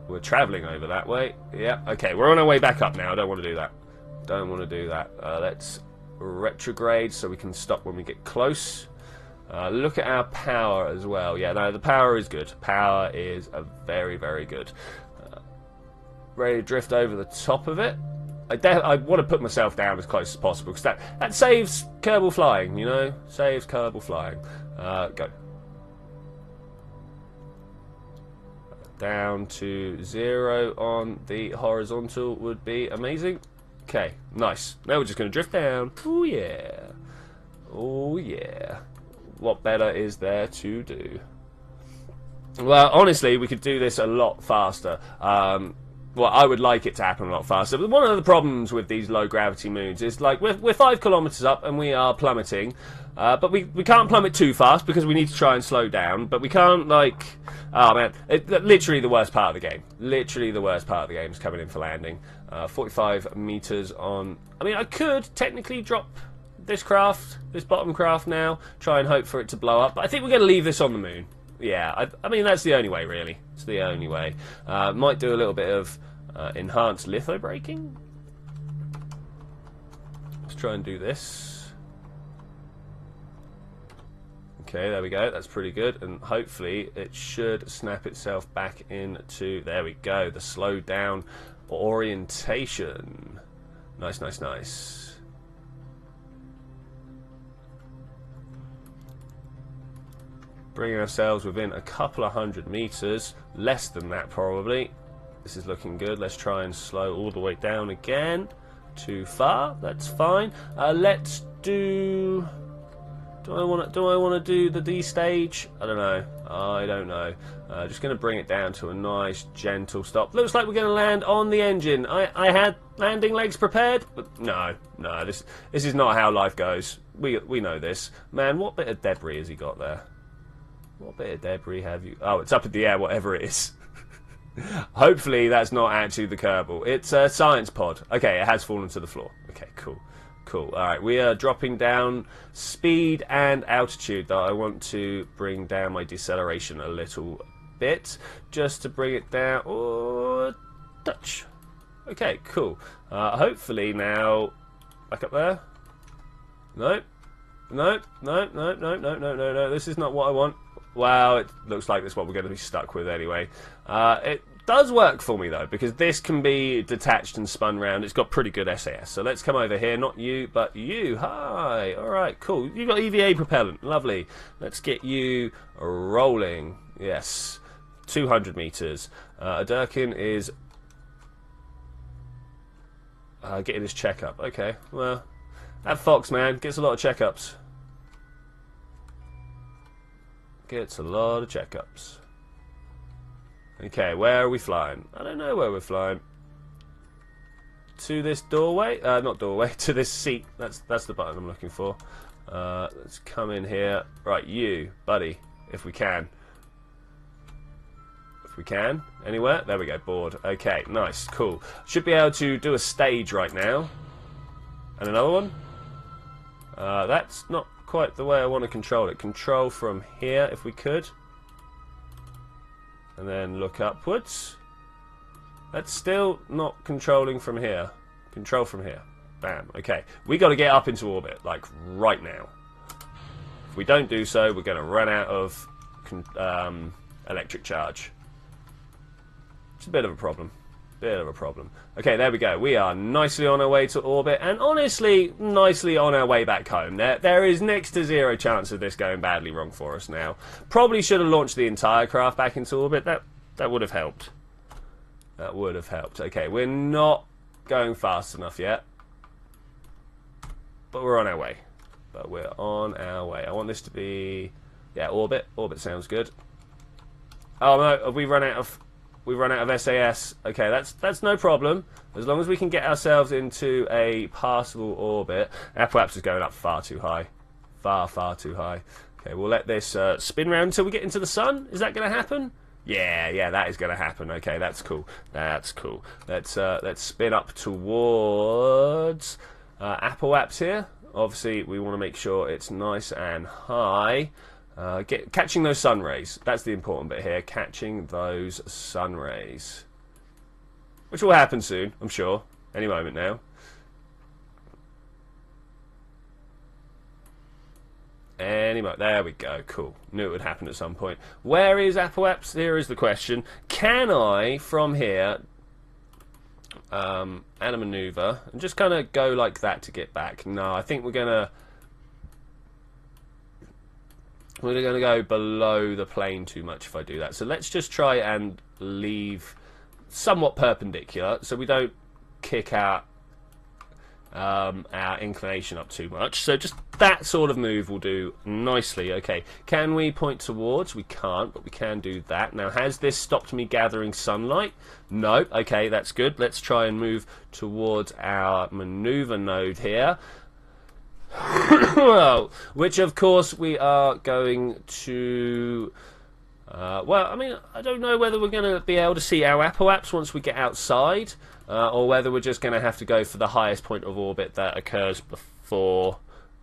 We're travelling over that way. Yeah, okay, we're on our way back up now. I don't want to do that. Don't want to do that. Let's retrograde so we can stop when we get close. Look at our power as well. Yeah, no, the power is good. Power is very, very good. Ready to drift over the top of it. I want to put myself down as close as possible because that saves Kerbal flying, you know? Saves Kerbal flying. Go. Down to 0 on the horizontal would be amazing. Okay, nice. Now we're just going to drift down. Oh yeah. Oh yeah. What better is there to do? Well, honestly, we could do this a lot faster. Well, I would like it to happen a lot faster. But one of the problems with these low gravity moons is like we're 5 kilometers up and we are plummeting. But we can't plummet too fast because we need to try and slow down. But we can't like... Oh man, literally the worst part of the game. Literally the worst part of the game is coming in for landing. 45 meters on... I mean, I could technically drop this craft, this bottom craft now, try and hope for it to blow up. But I think we're going to leave this on the moon. Yeah, I mean, that's the only way, really. It's the only way. Might do a little bit of enhanced litho braking. Let's try and do this. Okay, there we go. That's pretty good. And hopefully it should snap itself back into... There we go. The slowed down orientation. Nice, nice, nice. Bringing ourselves within a couple of 100 meters. Less than that, probably. This is looking good. Let's try and slow all the way down again. Too far. That's fine. Let's do... Do I want to do the D stage? I don't know. I don't know. Just going to bring it down to a nice, gentle stop. Looks like we're going to land on the engine. I had landing legs prepared, but no. This is not how life goes. We know this. Man, what bit of debris has he got there? What bit of debris have you... Oh, it's up in the air, whatever it is. Hopefully that's not actually the Kerbal. It's a science pod. Okay, it has fallen to the floor. Okay, cool. Cool. Alright, we are dropping down speed and altitude, though I want to bring down my deceleration a little bit, just to bring it down. Oh, touch. Okay, cool. Hopefully now... Back up there. No. This is not what I want. Wow, it looks like this is what we're going to be stuck with anyway. It does work for me, though, because this can be detached and spun round. It's got pretty good SAS. So let's come over here. Not you, but you. Hi. All right, cool. You've got EVA propellant. Lovely. Let's get you rolling. Yes. 200 meters. Durkin is getting his checkup. Okay, well, that Fox, man, gets a lot of checkups. Gets a lot of checkups. Okay, where are we flying? I don't know where we're flying. to this doorway. Not doorway, to this seat. That's the button I'm looking for. Let's come in here. Right, you, buddy, if we can. If we can. Anywhere? There we go, board. Okay, nice, cool. Should be able to do a stage right now. And another one. That's not quite the way I want to control it. Control from here, if we could. And then look upwards. That's still not controlling from here. Control from here. Bam. Okay. We got to get up into orbit, like, right now. If we don't do so, we're going to run out of electric charge. It's a bit of a problem. Bit of a problem. Okay, there we go. We are nicely on our way to orbit, and honestly, nicely on our way back home. There is next to zero chance of this going badly wrong for us now. Probably should have launched the entire craft back into orbit. That would have helped. That would have helped. Okay, we're not going fast enough yet. But we're on our way. But we're on our way. I want this to be... Yeah, orbit. Orbit sounds good. Oh no, have we run out of SAS. Okay, that's no problem. As long as we can get ourselves into a passable orbit. Apoapsis is going up far too high. Far too high. Okay, we'll let this spin round until we get into the sun. Is that going to happen? Yeah, that is going to happen. Okay, that's cool. That's cool. Let's spin up towards Apoapsis here. Obviously, we want to make sure it's nice and high. Catching those sun rays. That's the important bit here. Catching those sun rays. Which will happen soon, I'm sure. Any moment now. There we go. Cool. Knew it would happen at some point. Where is Apoapsis? Here is the question. Can I, from here, add a maneuver and just kind of go like that to get back? No, I think we're going to go below the plane too much if I do that. So let's just try and leave somewhat perpendicular so we don't kick our inclination up too much. So just that sort of move will do nicely. Okay, can we point towards? We can't, but we can do that. Now, has this stopped me gathering sunlight? No. Okay, that's good. Let's try and move towards our maneuver node here. Well, which of course we are going to well, I mean, I don't know whether we're going to be able to see our Apoapsis once we get outside, or whether we're just going to have to go for the highest point of orbit that occurs before.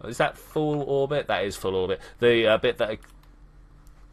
Is that full orbit? That is full orbit. The bit that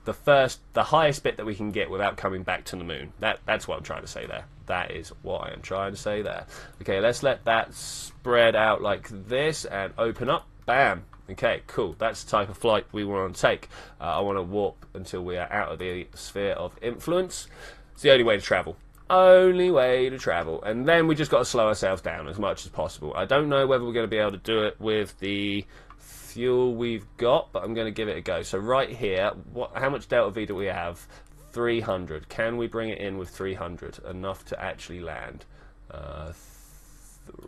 the highest bit that we can get without coming back to the moon. That's what I'm trying to say there. That is what I am trying to say there. Okay, let's let that spread out like this and open up. Bam. Okay, cool. That's the type of flight we want to take. I want to warp until we are out of the sphere of influence. It's the only way to travel. Only way to travel. And then we just got to slow ourselves down as much as possible. I don't know whether we're going to be able to do it with the fuel we've got, but I'm going to give it a go. So right here, how much delta V do we have? 300. Can we bring it in with 300? Enough to actually land.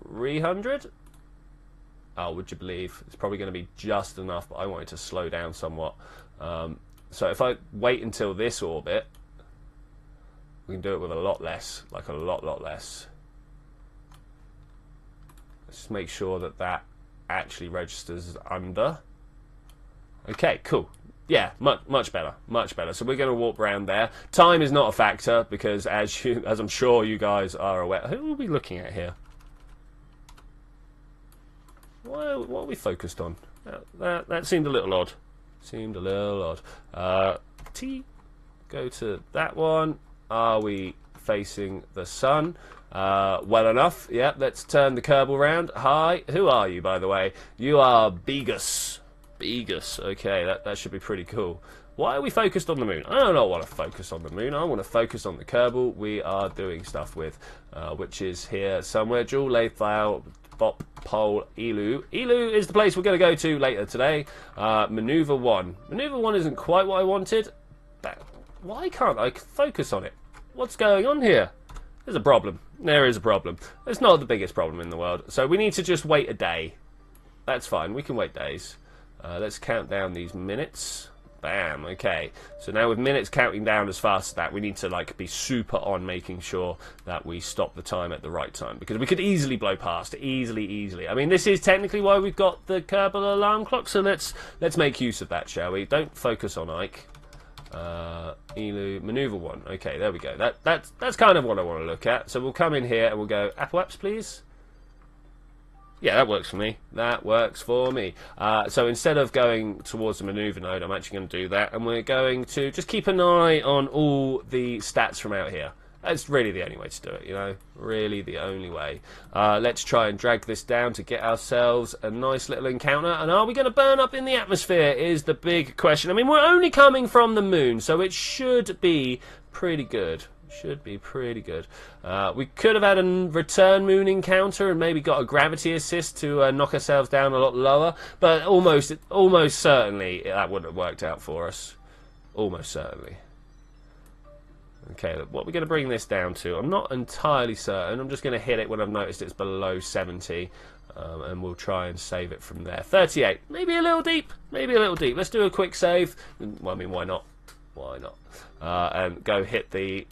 300? Oh, would you believe? It's probably going to be just enough, but I want it to slow down somewhat. So if I wait until this orbit, we can do it with a lot less, like a lot less. Let's just make sure that that actually registers as under. Okay, cool. Yeah, much better, much better. So we're going to warp around there. Time is not a factor because, as I'm sure you guys are aware, who are we looking at here? What are we focused on? That seemed a little odd. Seemed a little odd. Go to that one. Are we facing the sun? Well enough. Yep, let's turn the Kerbal round. Hi, who are you, by the way? You are Begus. Begus. Okay, that should be pretty cool. Why are we focused on the moon? I don't want to focus on the moon. I want to focus on the Kerbal we are doing stuff with, which is here somewhere. Jewel, Lathal, Bop, Pole, Elu. Elu is the place we're going to go to later today. Maneuver 1. Maneuver 1 isn't quite what I wanted. But why can't I focus on it? What's going on here? There's a problem. There is a problem. It's not the biggest problem in the world. So we need to just wait a day. That's fine. We can wait days. Let's count down these minutes. Bam. Okay. So now with minutes counting down as fast as that, we need to like be super on making sure that we stop the time at the right time, because we could easily blow past. Easily. I mean, this is technically why we've got the Kerbal alarm clock. So let's make use of that, shall we? Don't focus on Ike. Elu maneuver 1. Okay, there we go. That's kind of what I want to look at. So we'll come in here and we'll go Apple apps, please. Yeah, that works for me. That works for me. So instead of going towards the maneuver node, I'm actually going to do that, and we're going to just keep an eye on all the stats from out here. That's really the only way to do it, you know? Really the only way. Let's try and drag this down to get ourselves a nice little encounter. And are we going to burn up in the atmosphere is the big question. I mean, we're only coming from the moon, so it should be pretty good. Should be pretty good. We could have had a return moon encounter and maybe got a gravity assist to knock ourselves down a lot lower, but almost certainly that wouldn't have worked out for us. Almost certainly. Okay, what we're going to bring this down to, I'm not entirely certain. I'm just going to hit it when I've noticed it's below 70, and we'll try and save it from there. 38, maybe a little deep, maybe a little deep. Let's do a quick save. Well, I mean, why not? Why not? And go hit the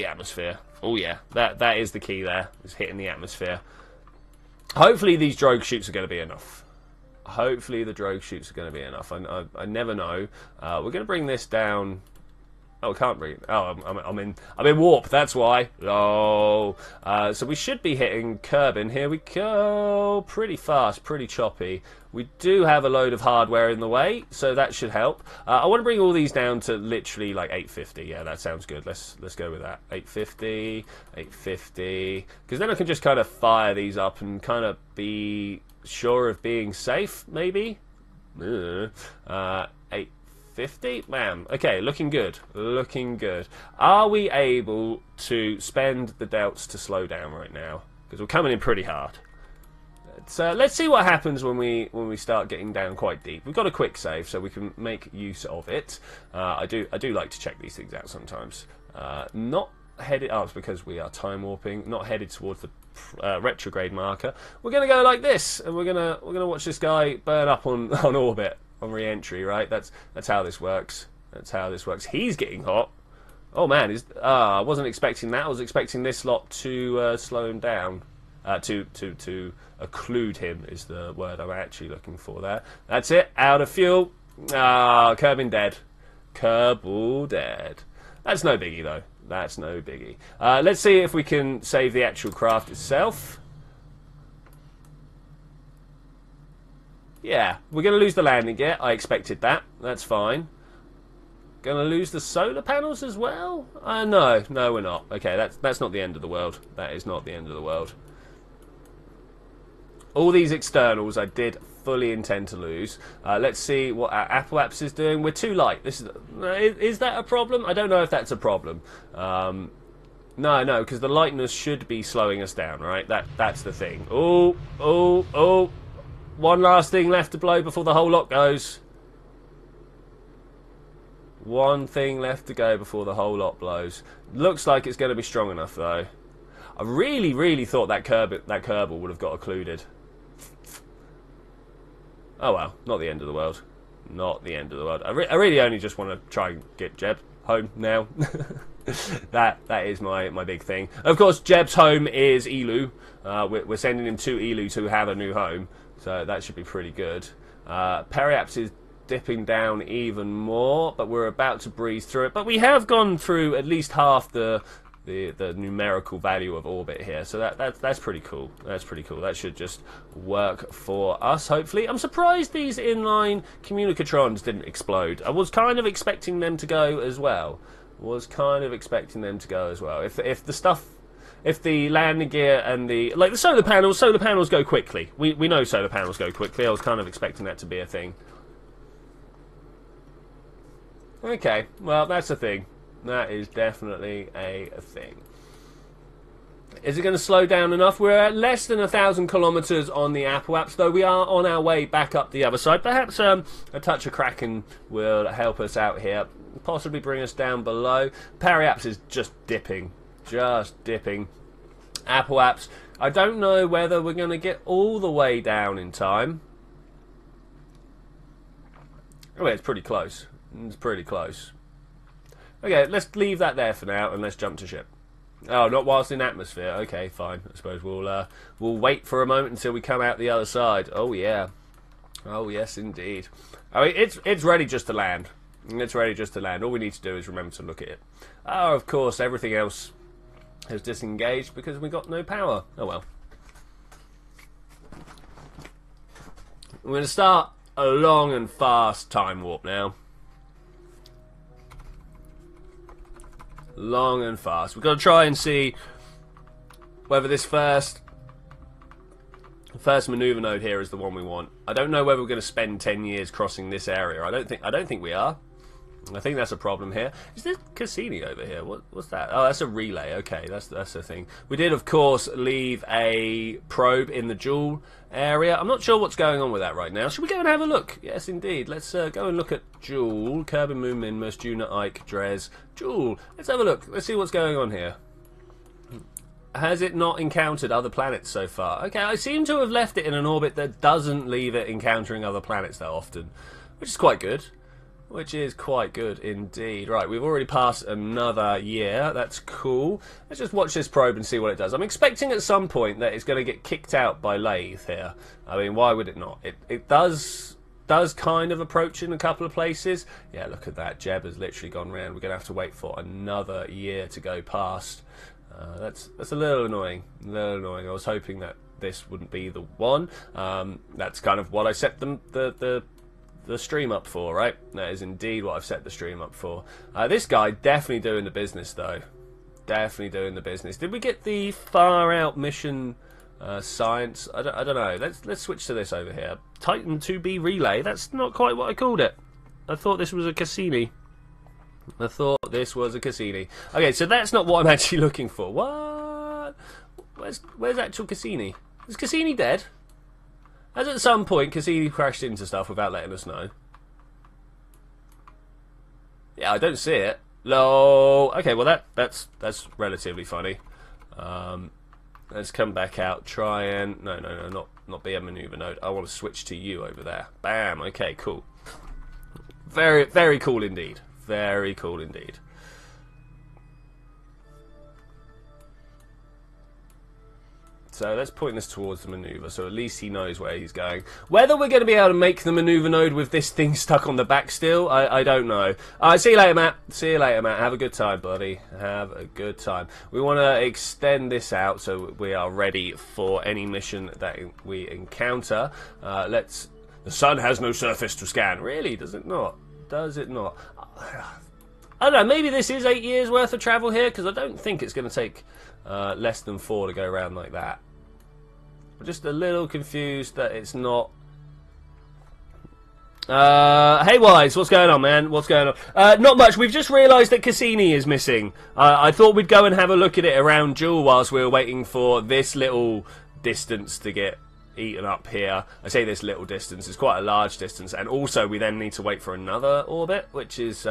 atmosphere. Oh yeah, that is the key there, is hitting the atmosphere. Hopefully these drogue shoots are going to be enough. Hopefully the drogue shoots are going to be enough. I never know. We're going to bring this down. Oh, I can't breathe. Oh, I'm in warp. That's why. Oh, so we should be hitting Kerbin. Here we go. Pretty fast, pretty choppy. We do have a load of hardware in the way, so that should help. I want to bring all these down to literally like 850. Yeah, that sounds good. Let's go with that. 850, 850. Because then I can just kind of fire these up and kind of be sure of being safe, maybe. 850, man. Okay, looking good. Looking good. Are we able to spend the delts to slow down right now? Because we're coming in pretty hard. Let's see what happens when we start getting down quite deep. We've got a quick save, so we can make use of it. I do like to check these things out sometimes. Not headed. Oh, it's because we are time warping. Not headed towards the retrograde marker. We're gonna go like this, and we're gonna watch this guy burn up on orbit on re-entry. Right? That's how this works. That's how this works. He's getting hot. Oh man, I wasn't expecting that. I was expecting this lot to slow him down. To occlude him is the word I'm actually looking for there. That's it. Out of fuel. Kerbin dead. Kerbal dead. That's no biggie though. That's no biggie. Let's see if we can save the actual craft itself. Yeah, we're going to lose the landing gear. I expected that. That's fine. Going to lose the solar panels as well? No, we're not. Okay, that's not the end of the world. That is not the end of the world. All these externals I did fully intend to lose. Let's see what our Apple apps is doing. We're too light. Is that a problem? I don't know if that's a problem. No, because the lightness should be slowing us down, right? That's the thing. Oh. One last thing left to blow before the whole lot goes. One thing left to go before the whole lot blows. Looks like it's going to be strong enough, though. I really thought that Kerbal would have got occluded. Oh well, not the end of the world. Not the end of the world. I really only just want to try and get Jebs home now. that is my big thing. Of course, Jebs' home is Elu. We're sending him to Elu to have a new home, so that should be pretty good. Periapisis is dipping down even more, but we're about to breeze through it. But we have gone through at least half the numerical value of orbit here, so that's pretty cool. That's pretty cool. That should just work for us, hopefully. I'm surprised these inline communicatrons didn't explode. I was kind of expecting them to go as well. If the landing gear and the solar panels go quickly. We know solar panels go quickly. I was kind of expecting that to be a thing. Okay, well, that's a thing. That is definitely a thing. Is it going to slow down enough? We're at less than 1,000 kilometers on the Apple apps, though we are on our way back up the other side. Perhaps a touch of Kraken will help us out here, possibly bring us down below. Periapisis is just dipping. Apple apps, I don't know whether we're going to get all the way down in time. Oh, yeah, it's pretty close. It's pretty close. Okay, let's leave that there for now, and let's jump to ship. Oh, not whilst in atmosphere. Okay, fine. I suppose we'll wait for a moment until we come out the other side. Oh yeah. Oh yes, indeed. I mean, it's ready just to land. It's ready just to land. All we need to do is remember to look at it. Oh, of course, everything else has disengaged because we got no power. Oh well. We're going to start a long and fast time warp now. Long and fast. We've got to try and see whether this first maneuver node here is the one we want. I don't know whether we're going to spend 10 years crossing this area. I don't think we are. I think that's a problem here. Is there Cassini over here? What's that? Oh, that's a relay. Okay, that's the thing. We did, of course, leave a probe in the Joule area. I'm not sure what's going on with that right now. Should we go and have a look? Yes, indeed. Let's go and look at Joule. Kerbal, Moon, Minmus, Juna, Ike, Dres, Joule. Let's have a look. Let's see what's going on here. Has it not encountered other planets so far? Okay, I seem to have left it in an orbit that doesn't leave it encountering other planets that often, which is quite good. Which is quite good indeed. Right, we've already passed another year. That's cool. Let's just watch this probe and see what it does. I'm expecting at some point that it's going to get kicked out by Lathe here. I mean, why would it not? It does kind of approach in a couple of places. Yeah, look at that. Jeb has literally gone round. We're going to have to wait for another year to go past. That's a little annoying. A little annoying. I was hoping that this wouldn't be the one. That's kind of what I set the stream up for, right? That is indeed what I've set the stream up for. This guy definitely doing the business, though. Definitely doing the business. Did we get the far out mission science? I don't know. Let's switch to this over here. Titan 2B relay. That's not quite what I called it. I thought this was a Cassini. Okay, so that's not what I'm actually looking for. What? Where's actual Cassini? Is Cassini dead? Has at some point Cassini crashed into stuff without letting us know? Yeah, I don't see it. No. Okay, well that's relatively funny. Let's come back out. Try and no, not be a maneuver node. I want to switch to you over there. Bam. Okay, cool. Very, very cool indeed. Very cool indeed. So let's point this towards the maneuver, so at least he knows where he's going. Whether we're going to be able to make the maneuver node with this thing stuck on the back still, I don't know. See you later, Matt. See you later, Matt. Have a good time, buddy. Have a good time. We want to extend this out so we are ready for any mission that we encounter. The sun has no surface to scan. Really? Does it not? Does it not? I don't know, maybe this is 8 years worth of travel here, because I don't think it's going to take less than 4 to go around like that. I'm just a little confused that it's not. Hey Wise, what's going on, man? What's going on? Not much. We've just realised that Cassini is missing. I thought we'd go and have a look at it around Joule whilst we were waiting for this little distance to get eaten up here. I say this little distance, it's quite a large distance, and also we then need to wait for another orbit, which is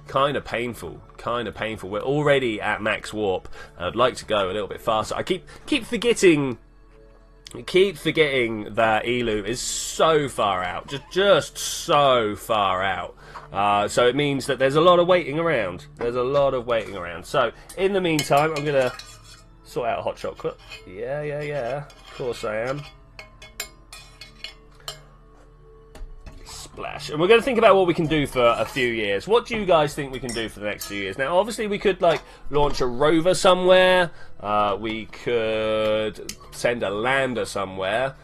kind of painful. We're already at max warp. I'd like to go a little bit faster. I keep forgetting that Elu is so far out, just so far out. So it means that there's a lot of waiting around. So in the meantime, I'm gonna sort out a hot chocolate. Yeah. Of course I am. Splash. And we're going to think about what we can do for a few years. What do you guys think we can do for the next few years? Now, obviously, we could, like, launch a rover somewhere. We could send a lander somewhere.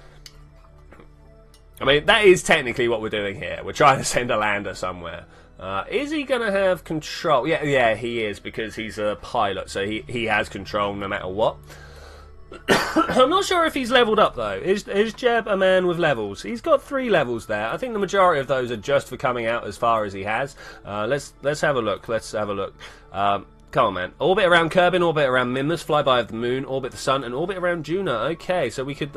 I mean, that is technically what we're doing here. We're trying to send a lander somewhere. Is he going to have control? Yeah, he is, because he's a pilot, so he has control no matter what. I'm not sure if he's leveled up though. Is Jeb a man with levels? He's got 3 levels there. I think the majority of those are just for coming out as far as he has. Let's have a look. Come on, man. Orbit around Kerbin, orbit around Minmus, flyby of the moon, orbit the sun, and orbit around Juna. Okay, so we could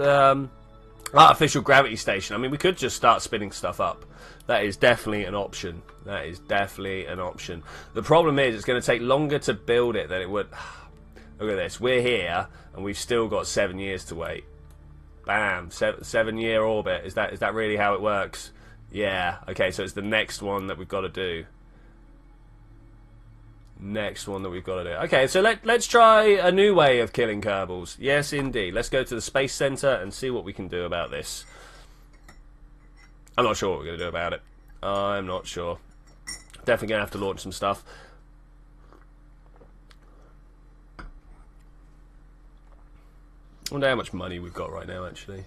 artificial gravity station. I mean, we could just start spinning stuff up. That is definitely an option. The problem is it's going to take longer to build it than it would. Look at this. We're here, and we've still got 7 years to wait. Bam. 7-year orbit. Is that really how it works? Yeah, okay, so it's the next one that we've got to do. Next one that we've got to do. Okay, so let's try a new way of killing Kerbals. Yes, indeed. Let's go to the Space Center and see what we can do about this. I'm not sure what we're going to do about it. I'm not sure. Definitely going to have to launch some stuff. I wonder how much money we've got right now, actually.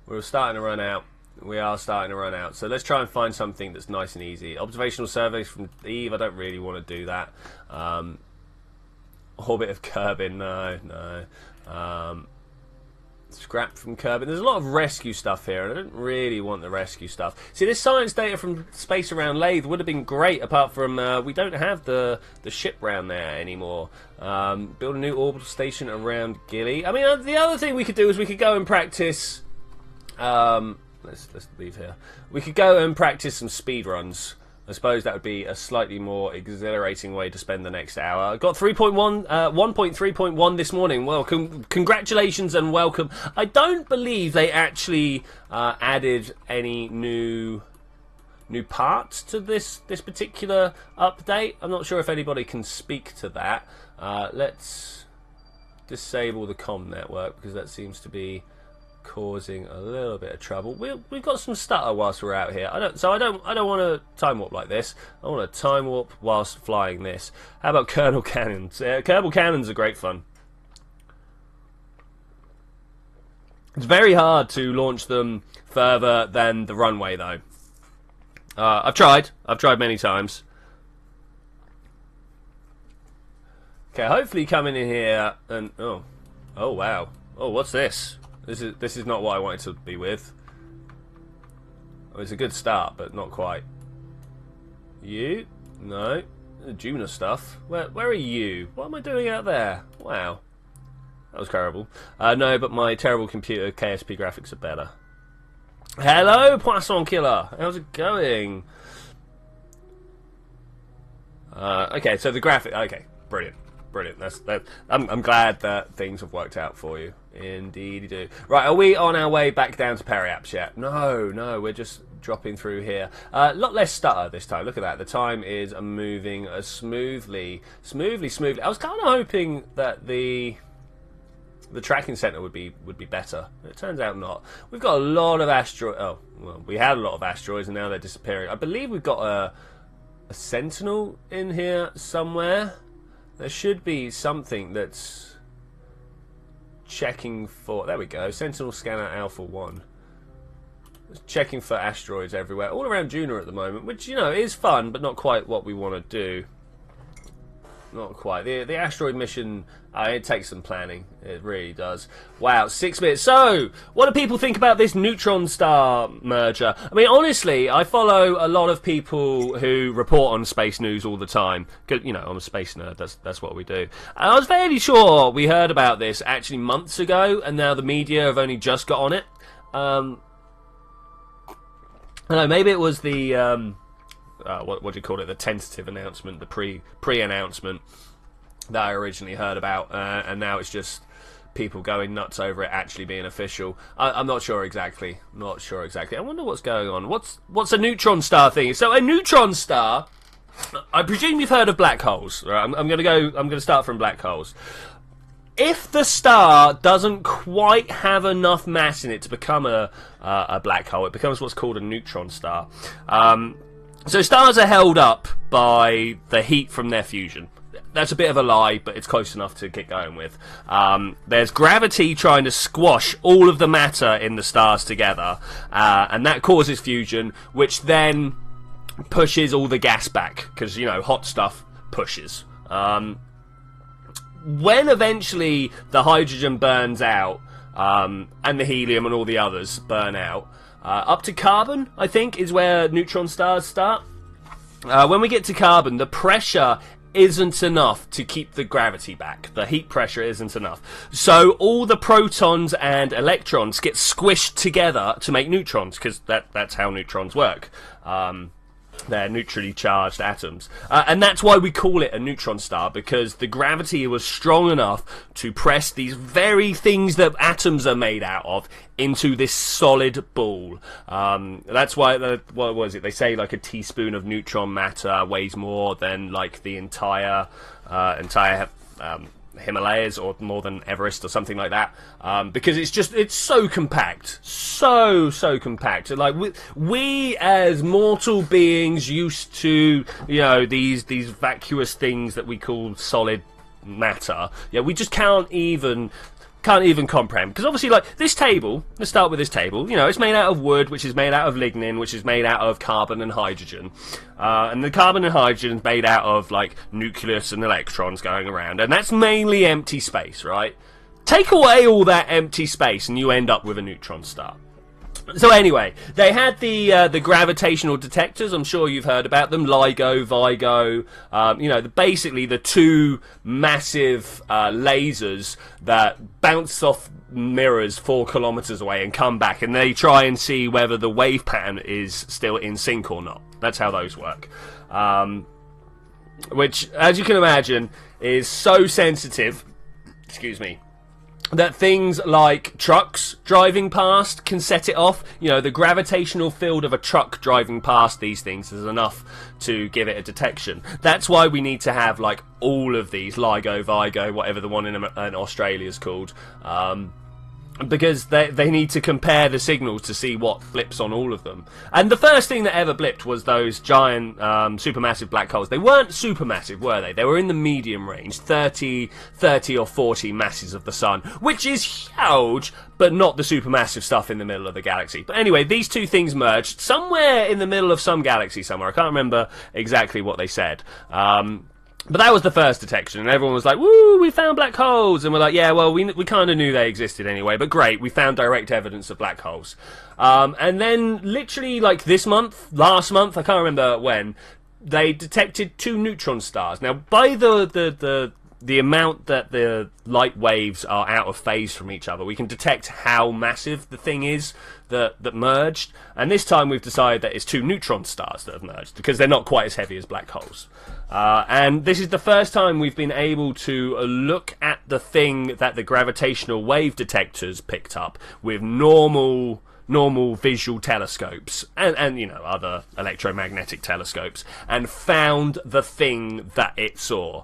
We're starting to run out. We are starting to run out. So let's try and find something that's nice and easy. Observational surveys from Eve. I don't really want to do that. Orbit of Kerbin. No. Scrap from Kerbin. There's a lot of rescue stuff here, and I don't really want the rescue stuff. See, this science data from space around Lathe would have been great, apart from we don't have the ship round there anymore. Build a new orbital station around Gilly. I mean, the other thing we could do is we could go and practice... Let's leave here. We could go and practice some speed runs. I suppose that would be a slightly more exhilarating way to spend the next hour. I got 1.3.1 this morning. Well, congratulations and welcome. I don't believe they actually added any new parts to this particular update. I'm not sure if anybody can speak to that. Let's disable the comm network because that seems to be causing a little bit of trouble. We've got some stutter whilst we're out here. I don't want to time warp like this. I want to time warp whilst flying this. How about Kerbal cannons? Kerbal cannons are great fun. It's very hard to launch them further than the runway, though. I've tried many times. Okay, hopefully coming in here and oh wow. Oh, what's this? This is not what I wanted to be with. Oh, it's a good start, but not quite. You? No. Junior stuff. Where are you? What am I doing out there? Wow. That was terrible. No, but my terrible computer KSP graphics are better. Hello, Poisson Killer. How's it going? Okay, so the graphic... Okay, brilliant. Brilliant. I'm glad that things have worked out for you. Indeed, you do. Right, are we on our way back down to Periapisis yet? No, we're just dropping through here. A lot less stutter this time. Look at that. The time is moving smoothly. I was kind of hoping that the tracking center would be better. It turns out not. We've got a lot of asteroids. Oh, well, we had a lot of asteroids, and now they're disappearing. I believe we've got a sentinel in here somewhere. There should be something that's checking for... There we go. Sentinel Scanner Alpha 1. It's checking for asteroids everywhere. All around Juno at the moment, which, you know, is fun, but not quite what we want to do. Not quite. The asteroid mission, it takes some planning. It really does. Wow, 6 minutes. So, what do people think about this neutron star merger? I mean, honestly, I follow a lot of people who report on space news all the time. You know, I'm a space nerd. That's what we do. And I was fairly sure we heard about this actually months ago, and now the media have only just got on it. I don't know, maybe it was the... what do you call it? The tentative announcement, the pre-announcement that I originally heard about, and now it's just people going nuts over it actually being official. I'm not sure exactly. I wonder what's going on. What's a neutron star thing? So a neutron star. I presume you've heard of black holes, right? I'm going to start from black holes. If the star doesn't quite have enough mass in it to become a black hole, it becomes what's called a neutron star. So stars are held up by the heat from their fusion. That's a bit of a lie, but it's close enough to get going with. There's gravity trying to squash all of the matter in the stars together, and that causes fusion, which then pushes all the gas back, because, you know, hot stuff pushes. When eventually the hydrogen burns out, and the helium and all the others burn out, up to carbon, I think, is where neutron stars start. When we get to carbon, the pressure isn't enough to keep the gravity back. The heat pressure isn't enough. So all the protons and electrons get squished together to make neutrons, because that's how neutrons work. They're neutrally charged atoms. And that's why we call it a neutron star, because the gravity was strong enough to press these very things that atoms are made out of into this solid ball. That's why, what was it? They say like a teaspoon of neutron matter weighs more than like the entire Himalayas, or more than Everest, or something like that, because it's so compact, so compact. Like we as mortal beings used to, you know, these vacuous things that we call solid matter. Yeah, we just can't even comprehend, because obviously, like this table, let's start with this table, you know, it's made out of wood, which is made out of lignin, which is made out of carbon and hydrogen, and the carbon and hydrogen is made out of like nucleus and electrons going around, and that's mainly empty space, right? Take away all that empty space and you end up with a neutron star. So anyway, they had the gravitational detectors. I'm sure you've heard about them, LIGO, VIGO. You know, basically the two massive lasers that bounce off mirrors 4 kilometers away and come back, and they try and see whether the wave pattern is still in sync or not. That's how those work. Which, as you can imagine, is so sensitive. Excuse me. That things like trucks driving past can set it off. You know, the gravitational field of a truck driving past these things is enough to give it a detection. That's why we need to have, like, all of these, LIGO, VIGO, whatever the one in Australia is called, because they need to compare the signals to see what blips on all of them. And the first thing that ever blipped was those giant supermassive black holes. They weren't supermassive, were they? They were in the medium range, 30 or 40 masses of the sun, which is huge, but not the supermassive stuff in the middle of the galaxy. But anyway, these two things merged somewhere in the middle of some galaxy somewhere. I can't remember exactly what they said. But that was the first detection, and everyone was like, woo, we found black holes! And we're like, yeah, well, we kind of knew they existed anyway, but great, we found direct evidence of black holes. And then, literally, like this month, last month, I can't remember when, they detected 2 neutron stars. Now, by the amount that the light waves are out of phase from each other, we can detect how massive the thing is that merged. And this time we've decided that it's 2 neutron stars that have merged, because they're not quite as heavy as black holes. And this is the first time we've been able to look at the thing that the gravitational wave detectors picked up with normal visual telescopes and you know, other electromagnetic telescopes, and found the thing that it saw.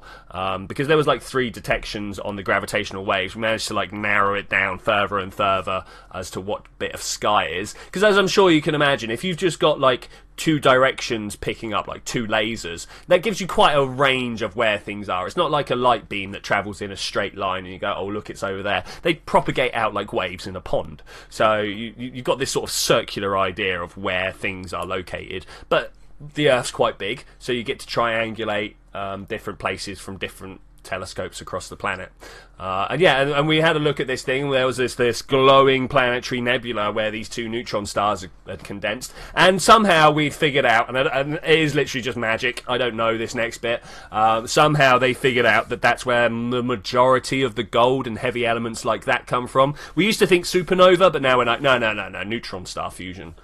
Because there was like 3 detections on the gravitational waves, we managed to like narrow it down further and further as to what bit of sky it is. Because as I'm sure you can imagine, if you've just got like 2 directions picking up, like 2 lasers, that gives you quite a range of where things are. It's not like a light beam that travels in a straight line and you go, oh look, it's over there. They propagate out like waves in a pond. So you've got this sort of circular idea of where things are located. But the Earth's quite big, so you get to triangulate different places from different telescopes across the planet. And we had a look at this thing. There was this glowing planetary nebula where these 2 neutron stars had condensed, and somehow we figured out, and it is literally just magic, I don't know this next bit, somehow they figured out that that's where the majority of the gold and heavy elements like that come from. We used to think supernova, but now we're like, no, neutron star fusion.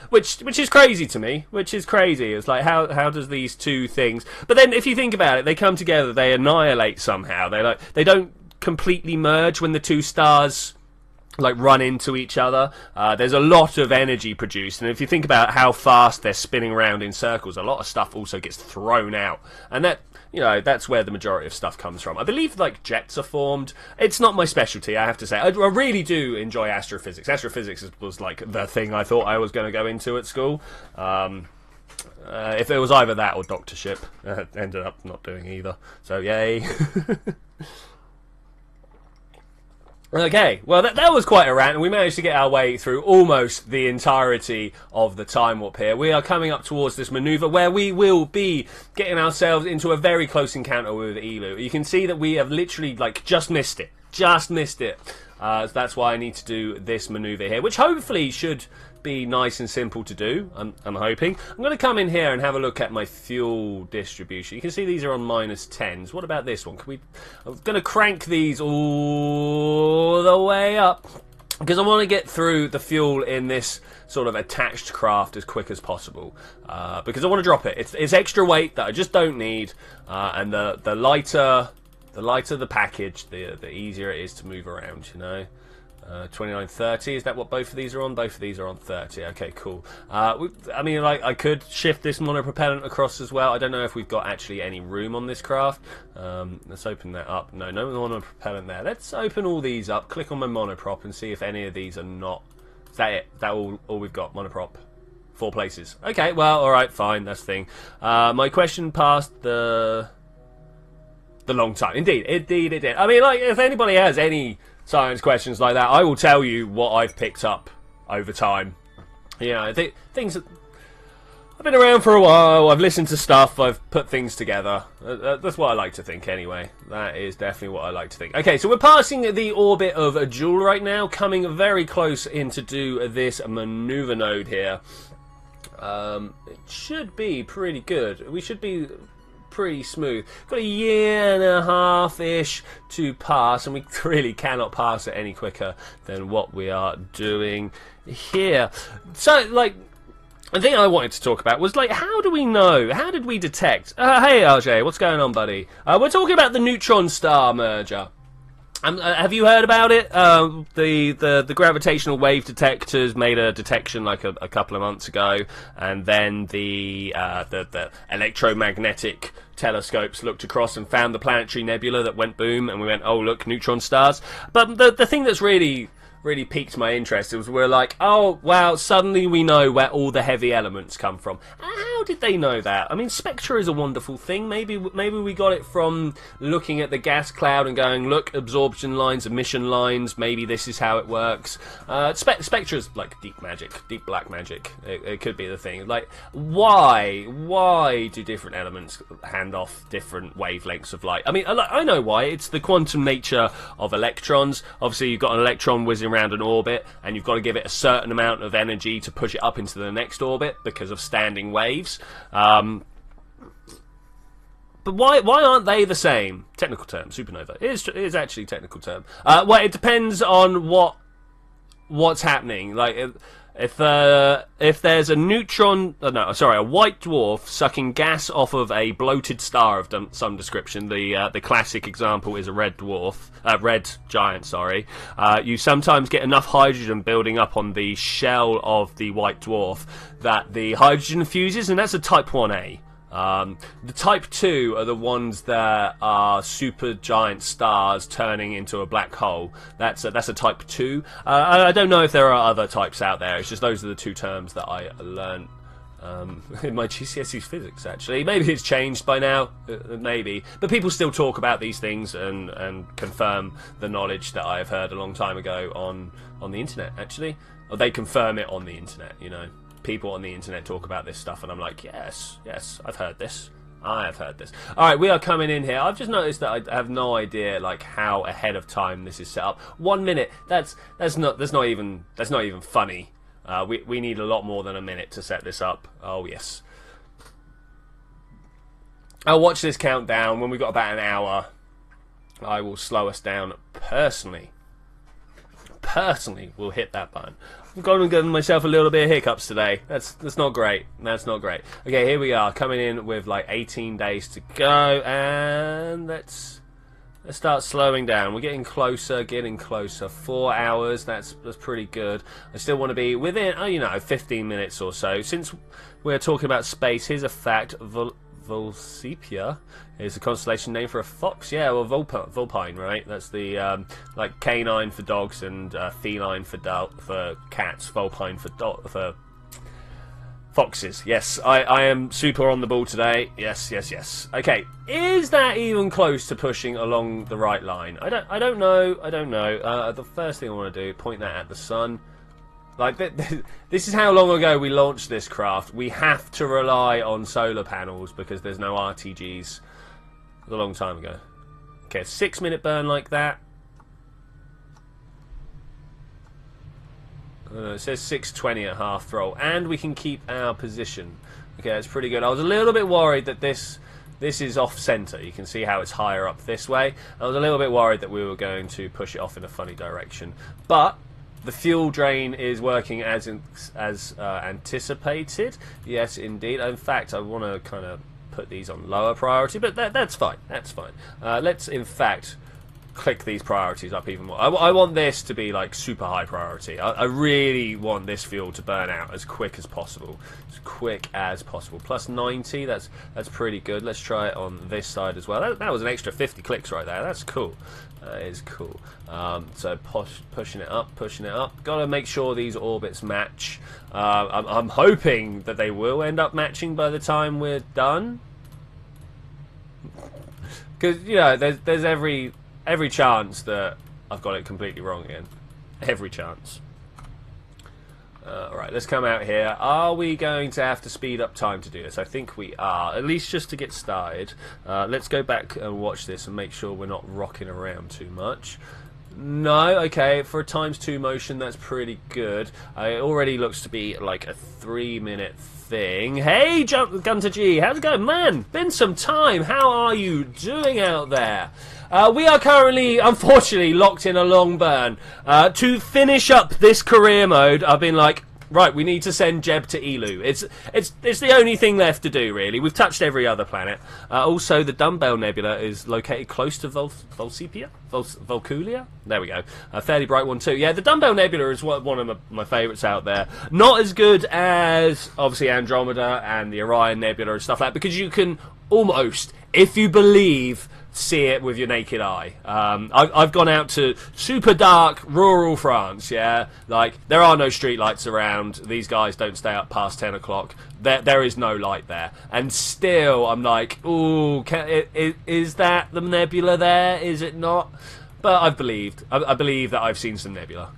Which is crazy to me. Which is crazy. It's like, how does these 2 things? But then, if you think about it, they come together. They annihilate somehow. They don't completely merge when the 2 stars like run into each other. There's a lot of energy produced, and if you think about how fast they're spinning around in circles, a lot of stuff also gets thrown out, and that, you know, that's where the majority of stuff comes from. I believe like jets are formed. It's not my specialty, I have to say. I really do enjoy astrophysics. Astrophysics was like the thing I thought I was going to go into at school. If it was either that or doctorship, ended up not doing either. So yay. Okay, well that was quite a rant, and we managed to get our way through almost the entirety of the time warp here. We are coming up towards this manoeuvre where we will be getting ourselves into a very close encounter with Elu. You can see that we have literally like just missed it. So that's why I need to do this manoeuvre here, which hopefully should be nice and simple to do, I'm hoping. I'm going to come in here and have a look at my fuel distribution. You can see these are on -10s. What about this one? I'm going to crank these all the way up. because I want to get through the fuel in this sort of attached craft as quick as possible, because I want to drop it. It's extra weight that I just don't need, and the lighter the package, the easier it is to move around, you know. 2930, is that what both of these are on? Both of these are on 30. Okay, cool. I mean, like, I could shift this monopropellant across as well. I don't know if we've got actually any room on this craft. Let's open that up. No monopropellant there. Let's open all these up, click on my monoprop and see if any of these are not. Is that it? Is that all we've got? Monoprop. 4 places. Okay, well, alright, fine, that's the thing. My question passed the long time. Indeed, it did. I mean, like, if anybody has any science questions like that, I will tell you what I've picked up over time. You know, things. I've been around for a while. I've listened to stuff. I've put things together. That's what I like to think, anyway. That is definitely what I like to think. Okay, so we're passing the orbit of a Joule right now, coming very close in to do this maneuver node here. It should be pretty good. We should be pretty smooth. Got a year and a half-ish to pass, and we really cannot pass it any quicker than what we are doing here. So, like, the thing I wanted to talk about was, like, how do we know? How did we detect? Hey, RJ, what's going on, buddy? We're talking about the neutron star merger. Have you heard about it? The gravitational wave detectors made a detection like a couple of months ago, and then the electromagnetic telescopes looked across and found the planetary nebula that went boom, and we went, oh look, neutron stars. But the thing that's really piqued my interest was we're like, oh wow, suddenly we know where all the heavy elements come from. How did they know that? I mean, spectra is a wonderful thing. Maybe we got it from looking at the gas cloud and going, look, absorption lines, emission lines, maybe this is how it works. Spectra is like deep magic, deep black magic. It could be the thing. Like, why do different elements hand off different wavelengths of light? I mean, I know why. It's the quantum nature of electrons. Obviously, you've got an electron whizzing around an orbit, and you've got to give it a certain amount of energy to push it up into the next orbit because of standing waves. But why aren't they the same? Technical term, supernova. It is actually a technical term. Well, it depends on what's happening. Like, if there's a neutron, a white dwarf sucking gas off of a bloated star of some description, the classic example is a red giant. You sometimes get enough hydrogen building up on the shell of the white dwarf that the hydrogen fuses, and that's a type 1a. The type 2 are the ones that are super giant stars turning into a black hole. That's a type 2. I don't know if there are other types out there. It's just those are the 2 terms that I learned in my GCSE physics, actually. Maybe it's changed by now, maybe. But people still talk about these things and confirm the knowledge that I have heard a long time ago on the internet, actually. Or they confirm it on the internet, you know. People on the internet talk about this stuff, and I'm like, yes, I've heard this. I have heard this. All right, we are coming in here. I've just noticed that I have no idea like how ahead of time this is set up. 1 minute. That's not even funny. We need a lot more than a minute to set this up. Oh yes. I'll watch this countdown. When we've got about an hour, I will slow us down personally. We'll hit that button. I've given myself a little bit of hiccups today. That's not great. That's not great. Okay, here we are, coming in with like 18 days to go, and let's start slowing down. We're getting closer. 4 hours. That's pretty good. I still want to be within 15 minutes or so. Since we're talking about space, here's a fact. Vulpepia is a constellation name for a fox. Yeah, well, vulpine, right? That's the like canine for dogs and feline for cats. Vulpine for foxes. Yes, I am super on the ball today. Yes. Okay, is that even close to pushing along the right line? I don't know. The first thing I want to do, point that at the sun. Like, this is how long ago we launched this craft. We have to rely on solar panels because there's no RTGs. It was a long time ago. Okay, a 6-minute burn like that. It says 6:20 at half throttle, and we can keep our position. Okay, that's pretty good. I was a little bit worried that this is off-center. You can see how it's higher up this way. I was a little bit worried that we were going to push it off in a funny direction. But The fuel drain is working as anticipated. Yes, indeed. In fact, I want to kind of put these on lower priority, but that's fine. That's fine. Let's, in fact, click these priorities up even more. I want this to be like super high priority. I really want this fuel to burn out as quick as possible. As quick as possible. Plus 90, that's pretty good. Let's try it on this side as well. That was an extra 50 clicks right there. That's cool. That is cool. So pushing it up. Gotta make sure these orbits match. I'm hoping that they will end up matching by the time we're done. Because, you know, there's every chance that I've got it completely wrong again. Every chance. Alright, let's come out here. Are we going to have to speed up time to do this? I think we are, at least just to get started. Let's go back and watch this and make sure we're not rocking around too much. No, okay, for a ×2 motion, that's pretty good. It already looks to be like a 3-minute thing. Hey, Gunter G, how's it going? Man, been some time. How are you doing out there? We are currently, unfortunately, locked in a long burn. To finish up this career mode, I've been like, right, we need to send Jeb to Elu. It's the only thing left to do, really. We've touched every other planet. Also, the Dumbbell Nebula is located close to Volculia? There we go. A fairly bright one, too. Yeah, the Dumbbell Nebula is one of my favourites out there. Not as good as, obviously, Andromeda and the Orion Nebula and stuff like that, because you can almost, if you believe, see it with your naked eye. I've gone out to super dark rural France, yeah, like there are no street lights around, these guys don't stay up past 10 o'clock, there is no light there, and still I'm like, ooh, is that the nebula there, is it not? But I believe that I've seen some nebula.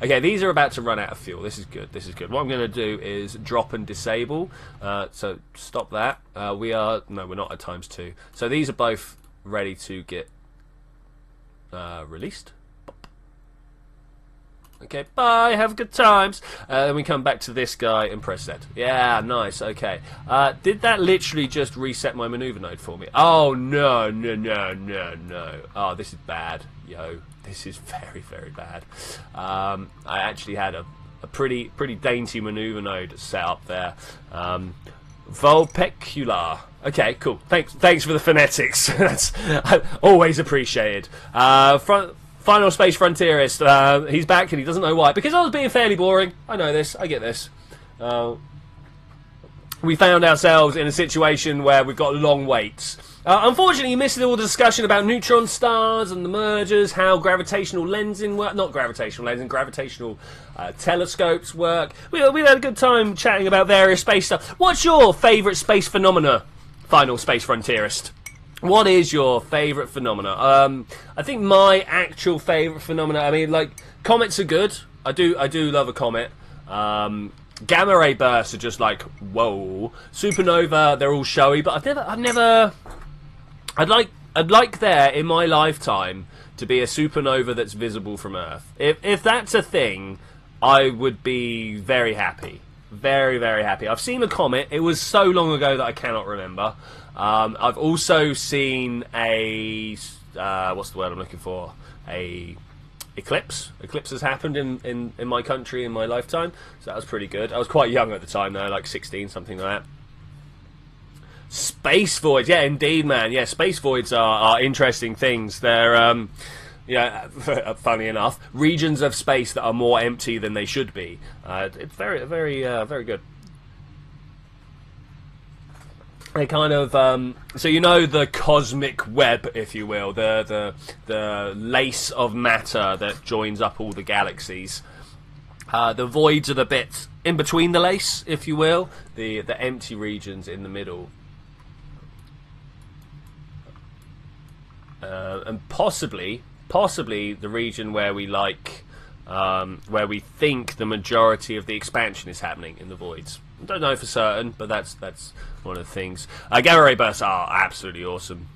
Okay, these are about to run out of fuel. This is good. What I'm going to do is drop and disable. So stop that. No, we're not at ×2. So these are both ready to get released. Okay, bye. Have good times. Then we come back to this guy and press Z. Yeah, nice. Okay. Did that literally just reset my maneuver node for me? Oh no. Oh, this is bad, yo. This is very, very bad. I actually had a pretty dainty maneuver node set up there. Vulpecular. Okay, cool. Thanks for the phonetics. That's always appreciated. Final Space Frontierist. He's back and he doesn't know why. Because I was being fairly boring. I know this. I get this. We found ourselves in a situation where we've got long waits. Unfortunately, you missed all the discussion about neutron stars and the mergers, how gravitational lensing work, not gravitational lensing, gravitational telescopes work. We had a good time chatting about various space stuff. What's your favourite space phenomena, Final Space Frontierist? What is your favourite phenomena? I think my actual favourite phenomena, I mean, like, comets are good. I do love a comet. Gamma ray bursts are just like, whoa. Supernova, they're all showy, but I'd like there in my lifetime to be a supernova that's visible from Earth. If that's a thing, I would be very happy. Very, very happy. I've seen a comet. It was so long ago that I cannot remember. I've also seen a what's the word I'm looking for? A eclipse. Eclipse has happened in my country in my lifetime, so that was pretty good. I was quite young at the time though, like 16, something like that. Space voids, yeah, indeed, man. Yeah, space voids are interesting things. They're, yeah, funny enough, regions of space that are more empty than they should be. It's very, very, very good. They kind of, so you know the cosmic web, if you will, the lace of matter that joins up all the galaxies. The voids are the bits in between the lace, if you will, the empty regions in the middle. And possibly the region where we where we think the majority of the expansion is happening in the voids. I don't know for certain, but that's one of the things. Gamma ray bursts are absolutely awesome.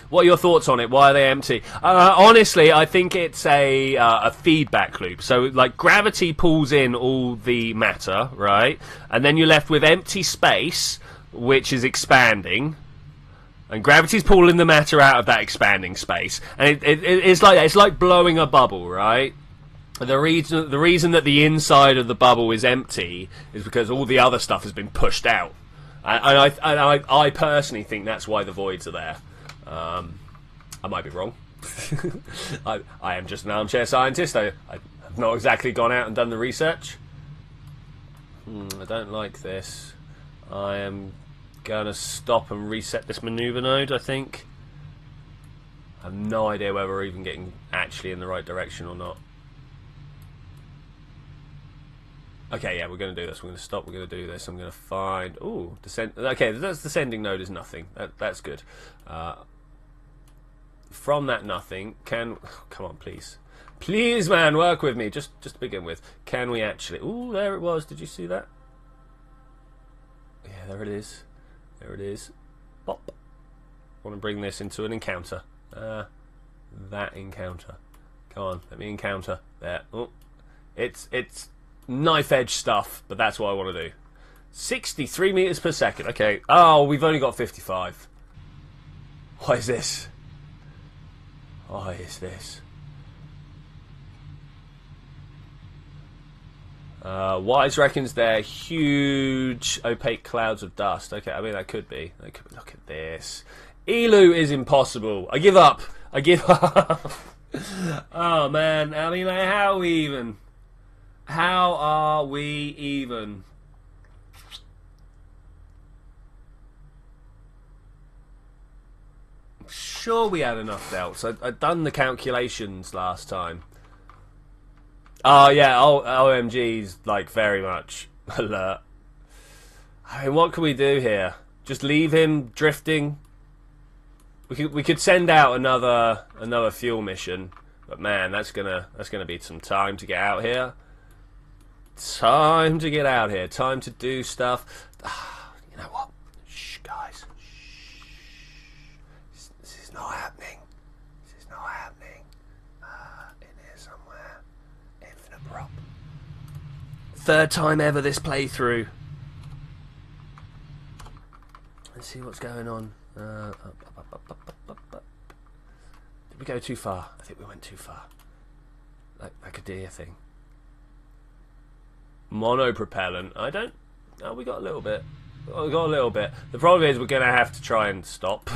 What are your thoughts on it? Why are they empty? Honestly, I think it's a feedback loop. So, like, gravity pulls in all the matter, right? And then you're left with empty space, which is expanding. And gravity's pulling the matter out of that expanding space. And it's like that. It's like blowing a bubble, right? The reason that the inside of the bubble is empty is because all the other stuff has been pushed out, and I personally think that's why the voids are there. I might be wrong. I am just an armchair scientist. I've not exactly gone out and done the research. I don't like this. I am going to stop and reset this maneuver node, I think. I have no idea whether we're even getting actually in the right direction or not. Okay, yeah, we're going to do this. We're going to stop. We're going to do this. I'm going to find... Ooh, descend... Okay, that's descending node is nothing. That's good. From that nothing, can... Come on, please. Please, man, work with me. Just to begin with. Can we actually... Ooh, there it was. Did you see that? Yeah, there it is. There it is. Pop. I want to bring this into an encounter. That encounter. Come on, let me encounter. There. Oh, it's knife edge stuff, but that's what I want to do. 63 meters per second. Okay. Oh, we've only got 55. What is this? What is this? Wise reckons they're huge opaque clouds of dust. Okay, I mean that could be. Look at this. Elu is impossible. I give up. I give up. Oh man, I mean, like, how are we even? How are we even? I'm sure we had enough belts. I'd done the calculations last time. Oh yeah, OMG's like very much alert. I mean, what can we do here? Just leave him drifting? We could send out another fuel mission, but man, that's gonna be some time to get out here. Time to get out here. Time to do stuff. You know what? Shh, guys. Shh. This is not happening. This is not happening. In here somewhere. Infinite prop. Third time ever this playthrough. Let's see what's going on. Did we go too far? I think we went too far. Like a deer thing. Monopropellant. I don't... Oh, we got a little bit. Oh, we got a little bit. The problem is we're going to have to try and stop.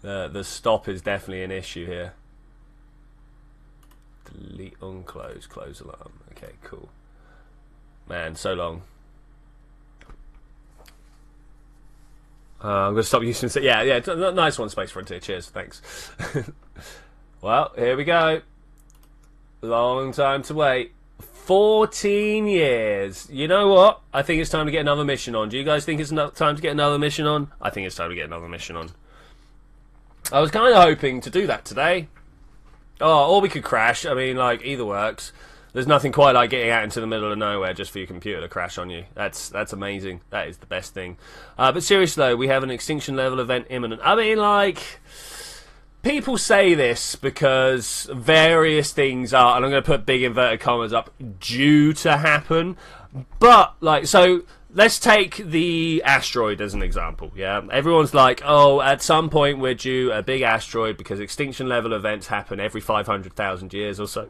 The stop is definitely an issue here. Delete, unclose, close alarm. Okay, cool. Man, so long. I'm going to stop using... Yeah, nice one, Space Frontier. Cheers, thanks. Well, here we go. Long time to wait. 14 years. You know what? I think it's time to get another mission on. Do you guys think it's time to get another mission on? I think it's time to get another mission on. I was kind of hoping to do that today. Oh, or we could crash. I mean, like, either works. There's nothing quite like getting out into the middle of nowhere just for your computer to crash on you. That's amazing. That is the best thing. But seriously, though, we have an extinction level event imminent. I mean, like... People say this because various things are, and I'm going to put big inverted commas up, due to happen. But, like, so let's take the asteroid as an example, yeah? Everyone's like, oh, at some point we're due a big asteroid because extinction level events happen every 500,000 years or so.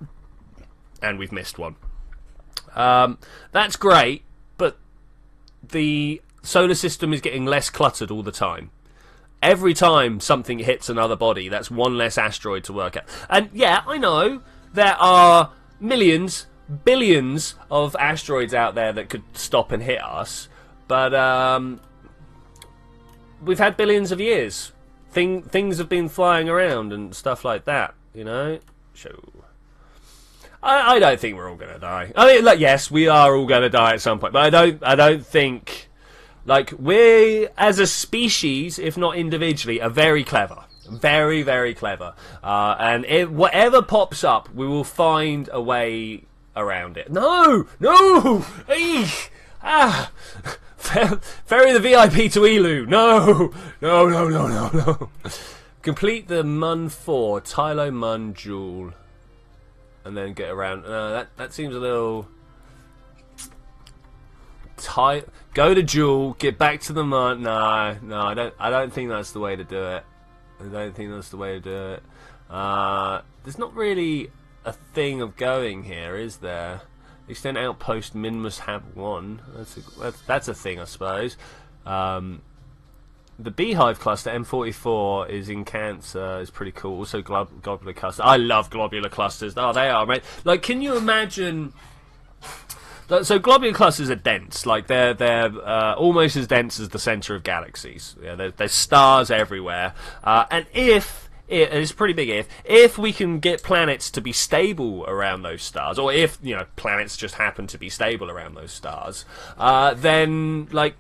And we've missed one. That's great, but the solar system is getting less cluttered all the time. Every time something hits another body, that's one less asteroid to work at. And yeah, I know there are millions, billions of asteroids out there that could stop and hit us, but we've had billions of years. Things have been flying around and stuff like that, you know? So I don't think we're all going to die. I mean, like, yes, we are all going to die at some point, but I don't think... Like, we, as a species, if not individually, are very clever. Very, very clever. And whatever pops up, we will find a way around it. No! No! Eek! Ah! Ferry the VIP to Elu. No! No, no, no, no, no. Complete the Mun 4, Tylo Mun Jewel. And then get around. That seems a little... Go to Jewel, get back to the Mun. No, I don't think that's the way to do it. I don't think that's the way to do it. There's not really a thing of going here, is there? Extend outpost min must have one. That's a thing, I suppose. The beehive cluster M44 is in Cancer. Is pretty cool. Also globular cluster. I love globular clusters. Oh, they are, mate. Like, can you imagine? So globular clusters are dense. Like they're almost as dense as the center of galaxies. Yeah, there's stars everywhere. And it's a pretty big if we can get planets to be stable around those stars, or if planets just happen to be stable around those stars, then like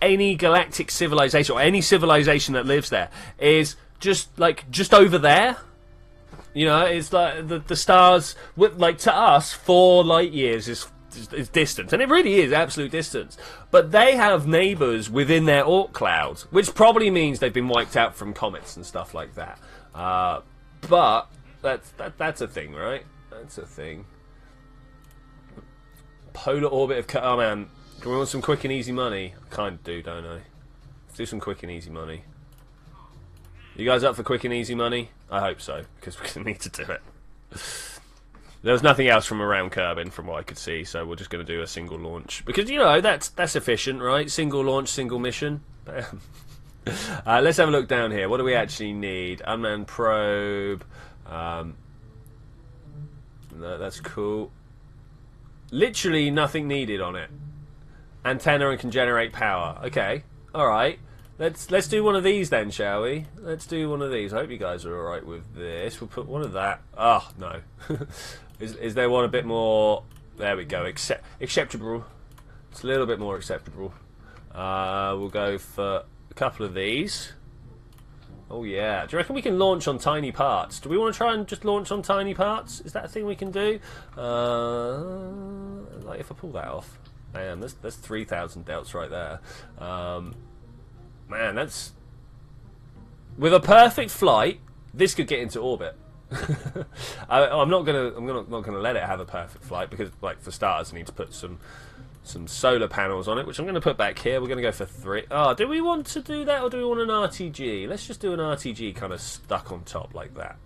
any galactic civilization or any civilization that lives there is just over there. It's like the stars, like, to us 4 light years is distance, and it really is absolute distance. But they have neighbours within their Oort clouds, which probably means they've been wiped out from comets and stuff like that. But that's a thing, right? That's a thing. Polar orbit of... Oh, man. Do we want some quick and easy money? I kind of do, don't I? Let's do some quick and easy money. You guys up for quick and easy money? I hope so, because we're going to need to do it. There was nothing else from around Kerbin, from what I could see, so we're just going to do a single launch. Because, that's efficient, right? Single launch, single mission. Bam. Let's have a look down here. What do we actually need? Unmanned probe. No, that's cool. Literally nothing needed on it. Antenna and can generate power. Okay, alright. Let's do one of these then, shall we? Let's do one of these. I hope you guys are alright with this. We'll put one of that. Oh, no. Is there one a bit more... There we go. Acceptable. It's a little bit more acceptable. We'll go for a couple of these. Oh, yeah. Do you reckon we can launch on tiny parts? Do we want to try and just launch on tiny parts? Is that a thing we can do? Like, if I pull that off. Man, that's 3,000 delts right there. Man, that's... With a perfect flight, this could get into orbit. I'm not gonna let it have a perfect flight because, like, for starters, I need to put some solar panels on it, which I'm going to put back here. We're going to go for 3. Oh, do we want to do that, or do we want an RTG? Let's just do an RTG kind of stuck on top like that.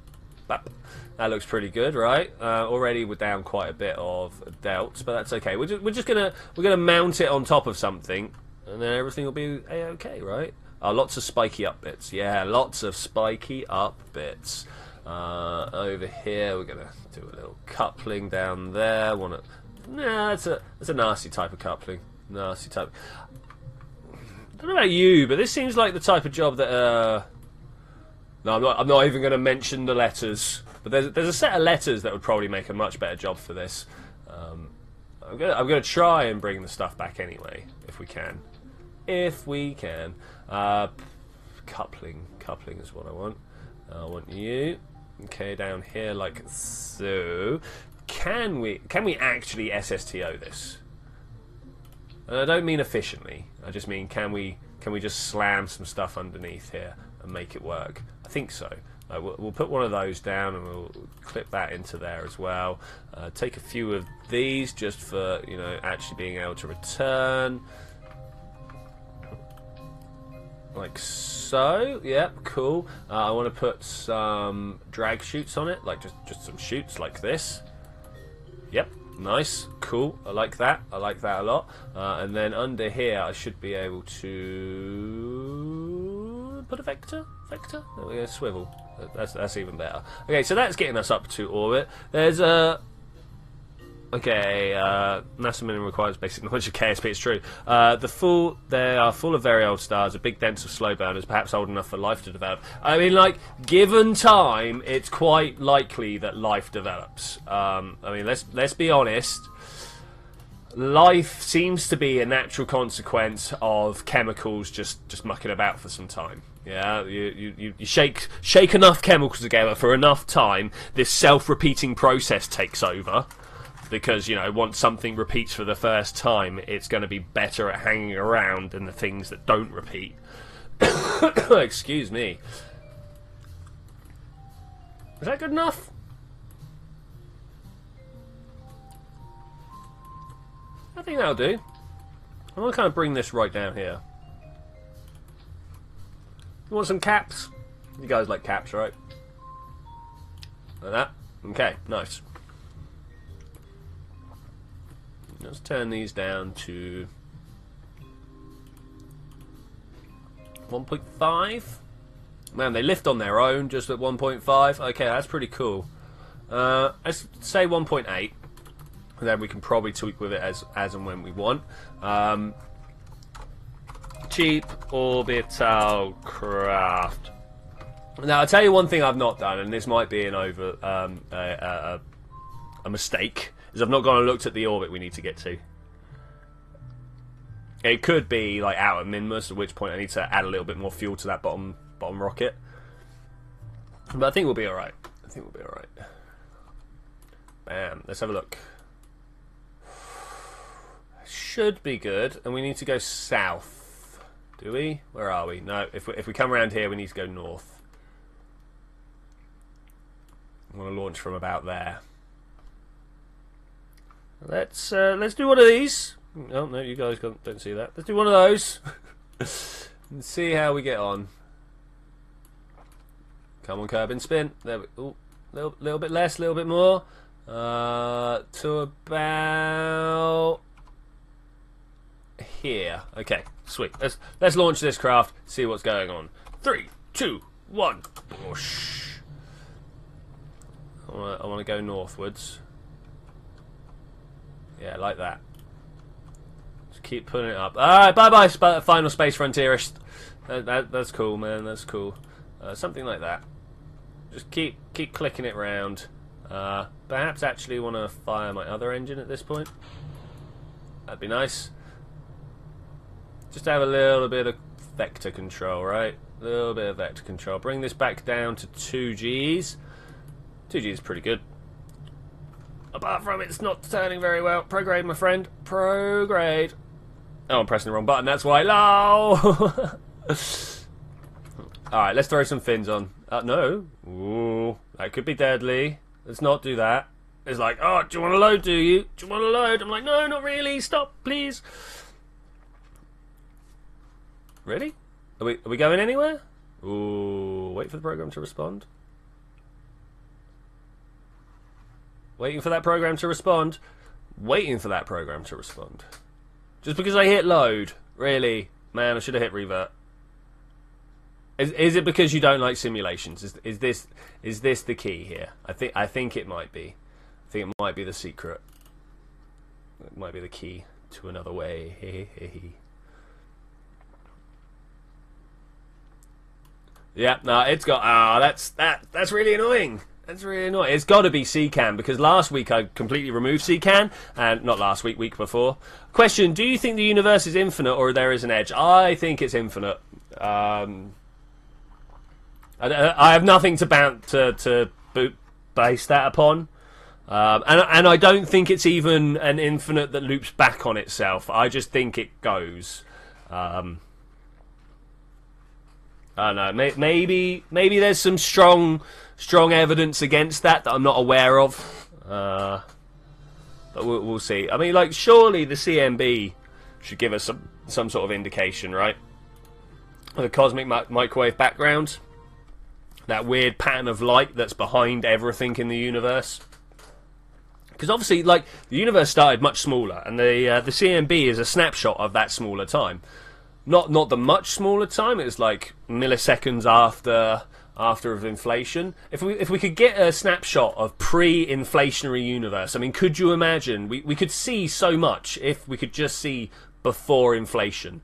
That looks pretty good, right? Already we're down quite a bit of delts, but that's okay. We're gonna mount it on top of something, and then everything will be a-okay, right? Lots of spiky up bits. Yeah, lots of spiky up bits. Over here, we're gonna do a little coupling down there. Nah, that's a nasty type of coupling. Nasty type. I don't know about you, but this seems like the type of job that. No, I'm not even going to mention the letters. But there's a set of letters that would probably make a much better job for this. I'm gonna try and bring the stuff back anyway, if we can. If we can. Coupling is what I want. I want you. Okay, down here like so. Can we actually SSTO this? And I don't mean efficiently. I just mean can we just slam some stuff underneath here and make it work? I think so. We'll put one of those down and we'll clip that into there as well. Take a few of these just for actually being able to return. Like so. Yep, cool. I want to put some drag chutes on it, like just some chutes like this. Yep, nice, cool. I like that. I like that a lot. And then under here, I should be able to put a vector. There we go, swivel. That's even better. Okay, so that's getting us up to orbit. There's a NASA minimum requires basic knowledge of KSP. It's true. They are full of very old stars, a big dense of slow burners, perhaps old enough for life to develop. I mean, like, given time, it's quite likely that life develops. I mean, let's be honest. Life seems to be a natural consequence of chemicals just mucking about for some time. Yeah, you shake enough chemicals together for enough time, this self-repeating process takes over. Because, once something repeats for the first time, it's going to be better at hanging around than the things that don't repeat. Excuse me. Is that good enough? I think that'll do. I'm going to kind of bring this right down here. You want some caps? You guys like caps, right? Like that. Okay, nice. Let's turn these down to 1.5. Man, they lift on their own just at 1.5. Okay, that's pretty cool. Let's say 1.8. Then we can probably tweak with it as and when we want. Cheap orbital craft. Now, I'll tell you one thing I've not done, and this might be a mistake, is I've not gone and looked at the orbit we need to get to. It could be like out at Minmus, at which point I need to add a little bit more fuel to that bottom rocket. But I think we'll be alright. I think we'll be alright. Bam. Let's have a look. Should be good, and we need to go south. Do we? Where are we? No, if we come around here, we need to go north. I'm going to launch from about there. Let's do one of these. Oh no, you guys don't see that. Let's do one of those and see how we get on. Come on, curb and spin. There we. Ooh, little bit less, little bit more. To about here. Okay, sweet. Let's launch this craft. See what's going on. 3, 2, 1. Whoosh. I want to go northwards. Yeah, like that. Just keep putting it up. Alright, bye-bye, Final Space Frontierist. That's cool, man. That's cool. Something like that. Just keep clicking it round. Perhaps actually want to fire my other engine at this point. That'd be nice. Just have a little bit of vector control, right? A little bit of vector control. Bring this back down to 2Gs. 2G is pretty good. Apart from it's not turning very well. Prograde, my friend. Prograde. Oh, I'm pressing the wrong button. That's why. LOL. Alright, let's throw some fins on. No. Ooh, that could be deadly. Let's not do that. It's like, oh, do you want to load, do you? Do you want to load? I'm like, no, not really. Stop, please. Really? Are we going anywhere? Ooh, wait for the program to respond. Waiting for that program to respond. Waiting for that program to respond. Just because I hit load. Really? Man, I should have hit revert. Is it because you don't like simulations? Is this the key here? I think it might be. I think it might be the secret. It might be the key to another way. Yeah, no, it's got that's really annoying. That's really annoying. It's got to be CCAN, because last week I completely removed CCAN, and not last week, week before. Question, do you think the universe is infinite or there is an edge? I think it's infinite. I have nothing to base that upon. And I don't think it's even an infinite that loops back on itself. I just think it goes. I don't know. Maybe there's some strong evidence against that I'm not aware of. But we'll see. I mean, like, surely the CMB should give us some sort of indication, right? The cosmic microwave background. That weird pattern of light that's behind everything in the universe. Because obviously, like, the universe started much smaller, and the CMB is a snapshot of that smaller time. Not the much smaller time. It was like milliseconds after of inflation. If we could get a snapshot of pre-inflationary universe, I mean, could you imagine? We could see so much if we could just see before inflation.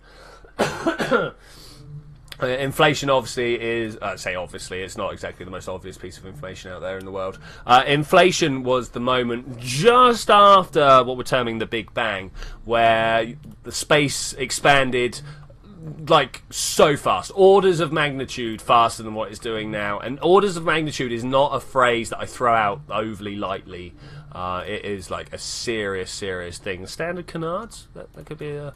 Inflation obviously is, obviously, it's not exactly the most obvious piece of information out there in the world. Inflation was the moment just after what we're terming the Big Bang, where the space expanded like so fast, orders of magnitude faster than what it's doing now. And orders of magnitude is not a phrase that I throw out overly lightly. It is like a serious thing. Standard canards, that could be a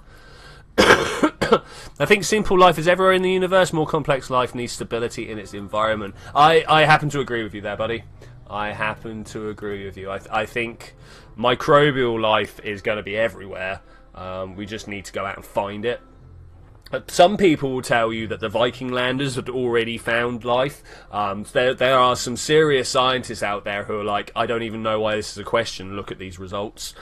I think simple life is everywhere in the universe. More complex life needs stability in its environment. I happen to agree with you there, buddy. I happen to agree with you. I think microbial life is going to be everywhere. We just need to go out and find it. Some people will tell you that the Viking landers had already found life. There are some serious scientists out there who are like, I don't even know why this is a question. Look at these results.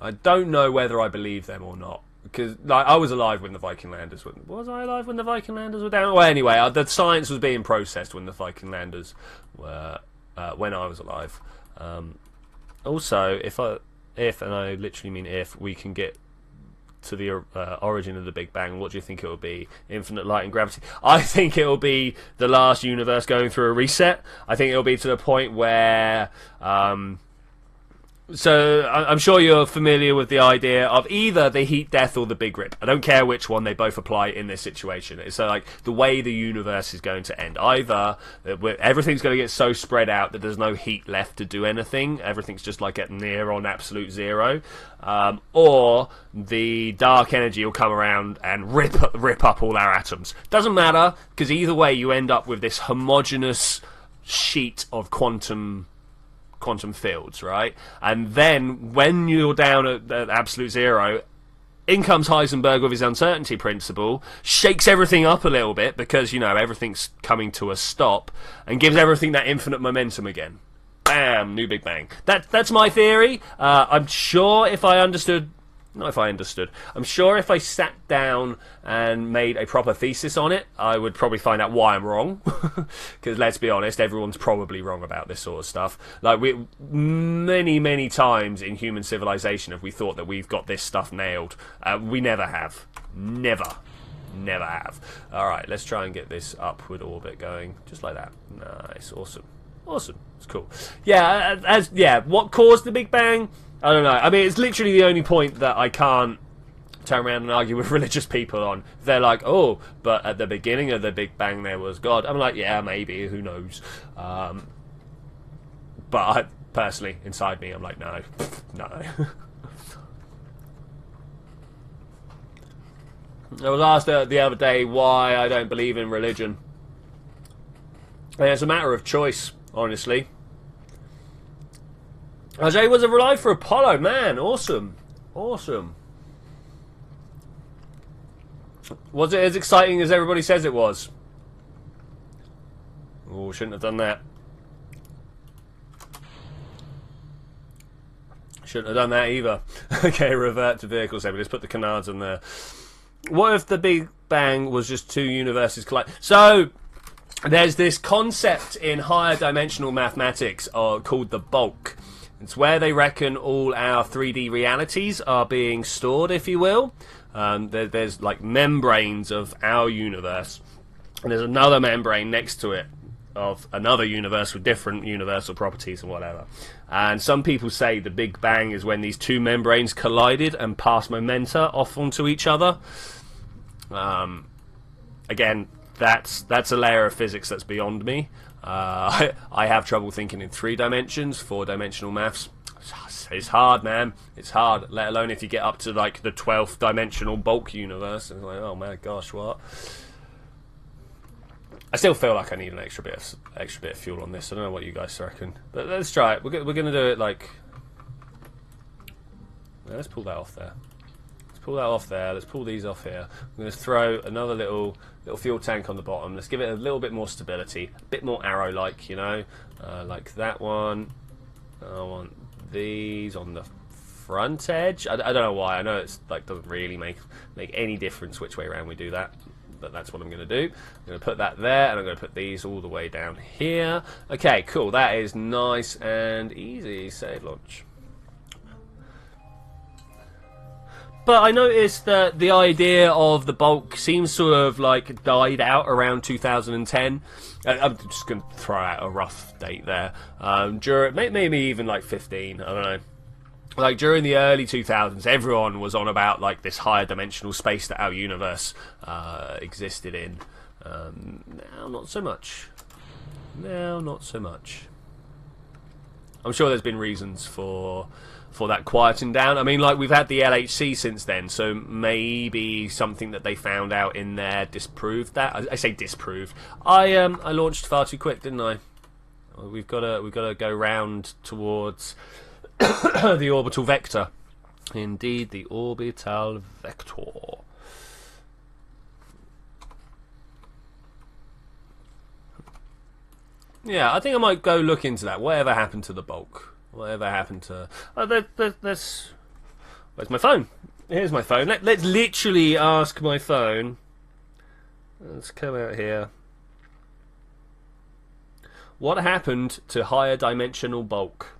I don't know whether I believe them or not. Because like, I was alive when the Viking landers were... Was I alive when the Viking landers were down? Well, anyway, the science was being processed when the Viking landers were... when I was alive. Also, if, and I literally mean if, we can get to the origin of the Big Bang, what do you think it will be? Infinite light and gravity? I think it will be the last universe going through a reset. I think it will be to the point where... So I'm sure you're familiar with the idea of either the heat death or the big rip. I don't care which one, they both apply in this situation. It's like the way the universe is going to end. Either everything's going to get so spread out that there's no heat left to do anything. Everything's just like at near on absolute zero. Or the dark energy will come around and rip up all our atoms. Doesn't matter, because either way you end up with this homogeneous sheet of quantum fields, right? And then when you're down at absolute zero, in comes Heisenberg with his uncertainty principle, shakes everything up a little bit because, you know, everything's coming to a stop, and gives everything that infinite momentum again. Bam! New Big Bang. That's my theory. I'm sure if I understood... Not if I understood. I'm sure if I sat down and made a proper thesis on it, I would probably find out why I'm wrong. Because let's be honest, everyone's probably wrong about this sort of stuff. Like, many times in human civilization have we thought that we've got this stuff nailed. We never have. Never have. Alright, let's try and get this upward orbit going. Just like that. Nice. Awesome. It's cool. Yeah, what caused the Big Bang? I don't know. I mean, it's literally the only point that I can't turn around and argue with religious people on. They're like, oh, but at the beginning of the Big Bang there was God. I'm like, yeah, maybe, who knows. But personally, inside me, I'm like, no. I was asked the other day why I don't believe in religion. And it's a matter of choice, honestly. Ajay was alive for Apollo, man. Awesome. Was it as exciting as everybody says it was? Oh, shouldn't have done that. Shouldn't have done that either. Okay, revert to vehicle assembly. Let's put the canards in there. What if the Big Bang was just two universes colliding? So, there's this concept in higher dimensional mathematics called the bulk. It's where they reckon all our 3D realities are being stored, if you will. There's like membranes of our universe, and there's another membrane next to it of another universe with different universal properties and whatever. And some people say the Big Bang is when these two membranes collided and passed momenta off onto each other. Again, that's a layer of physics that's beyond me. I have trouble thinking in 3 dimensions, 4-dimensional maths. It's hard, man. It's hard, let alone if you get up to like the 12th dimensional bulk universe. It's like, oh my gosh, what? I still feel like I need an extra bit of fuel on this. I don't know what you guys reckon, but let's try it. We're gonna do it like. Let's pull that off there. Let's pull these off here. I'm going to throw another little fuel tank on the bottom. Let's give it a little bit more stability, a bit more arrow-like, you know, like that one. I want these on the front edge. I don't know why. I know it's like doesn't really make any difference which way around we do that, but that's what I'm going to do. I'm going to put that there, and I'm going to put these all the way down here. Okay, cool. That is nice and easy. Save launch. But I noticed that the idea of the bulk seems to have like died out around 2010. I'm just going to throw out a rough date there. During maybe even like 15. I don't know. Like during the early 2000s, everyone was on about like this higher dimensional space that our universe existed in. Now, not so much. I'm sure there's been reasons for that quieting down. I mean, like, we've had the LHC since then, so maybe something that they found out in there disproved that. I say disproved. I launched far too quick, didn't I? We've got to go round towards the orbital vector. Indeed, the orbital vector. Yeah, I think I might go look into that. Whatever happened to the bulk? Whatever happened to... Oh, there's... Where's my phone? Here's my phone. Let's literally ask my phone. Let's come out here. What happened to higher dimensional bulk?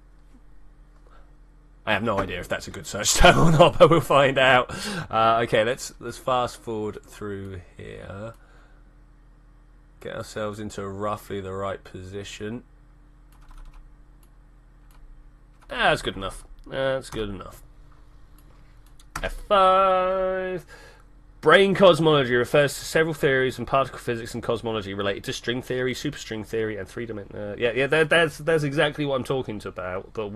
I have no idea if that's a good search term or not, but we'll find out. Okay, let's fast forward through here. Get ourselves into roughly the right position. That's good enough. That's good enough. F5. Brain cosmology refers to several theories in particle physics and cosmology related to string theory, superstring theory, and three-dimensional. That's exactly what I'm talking about. But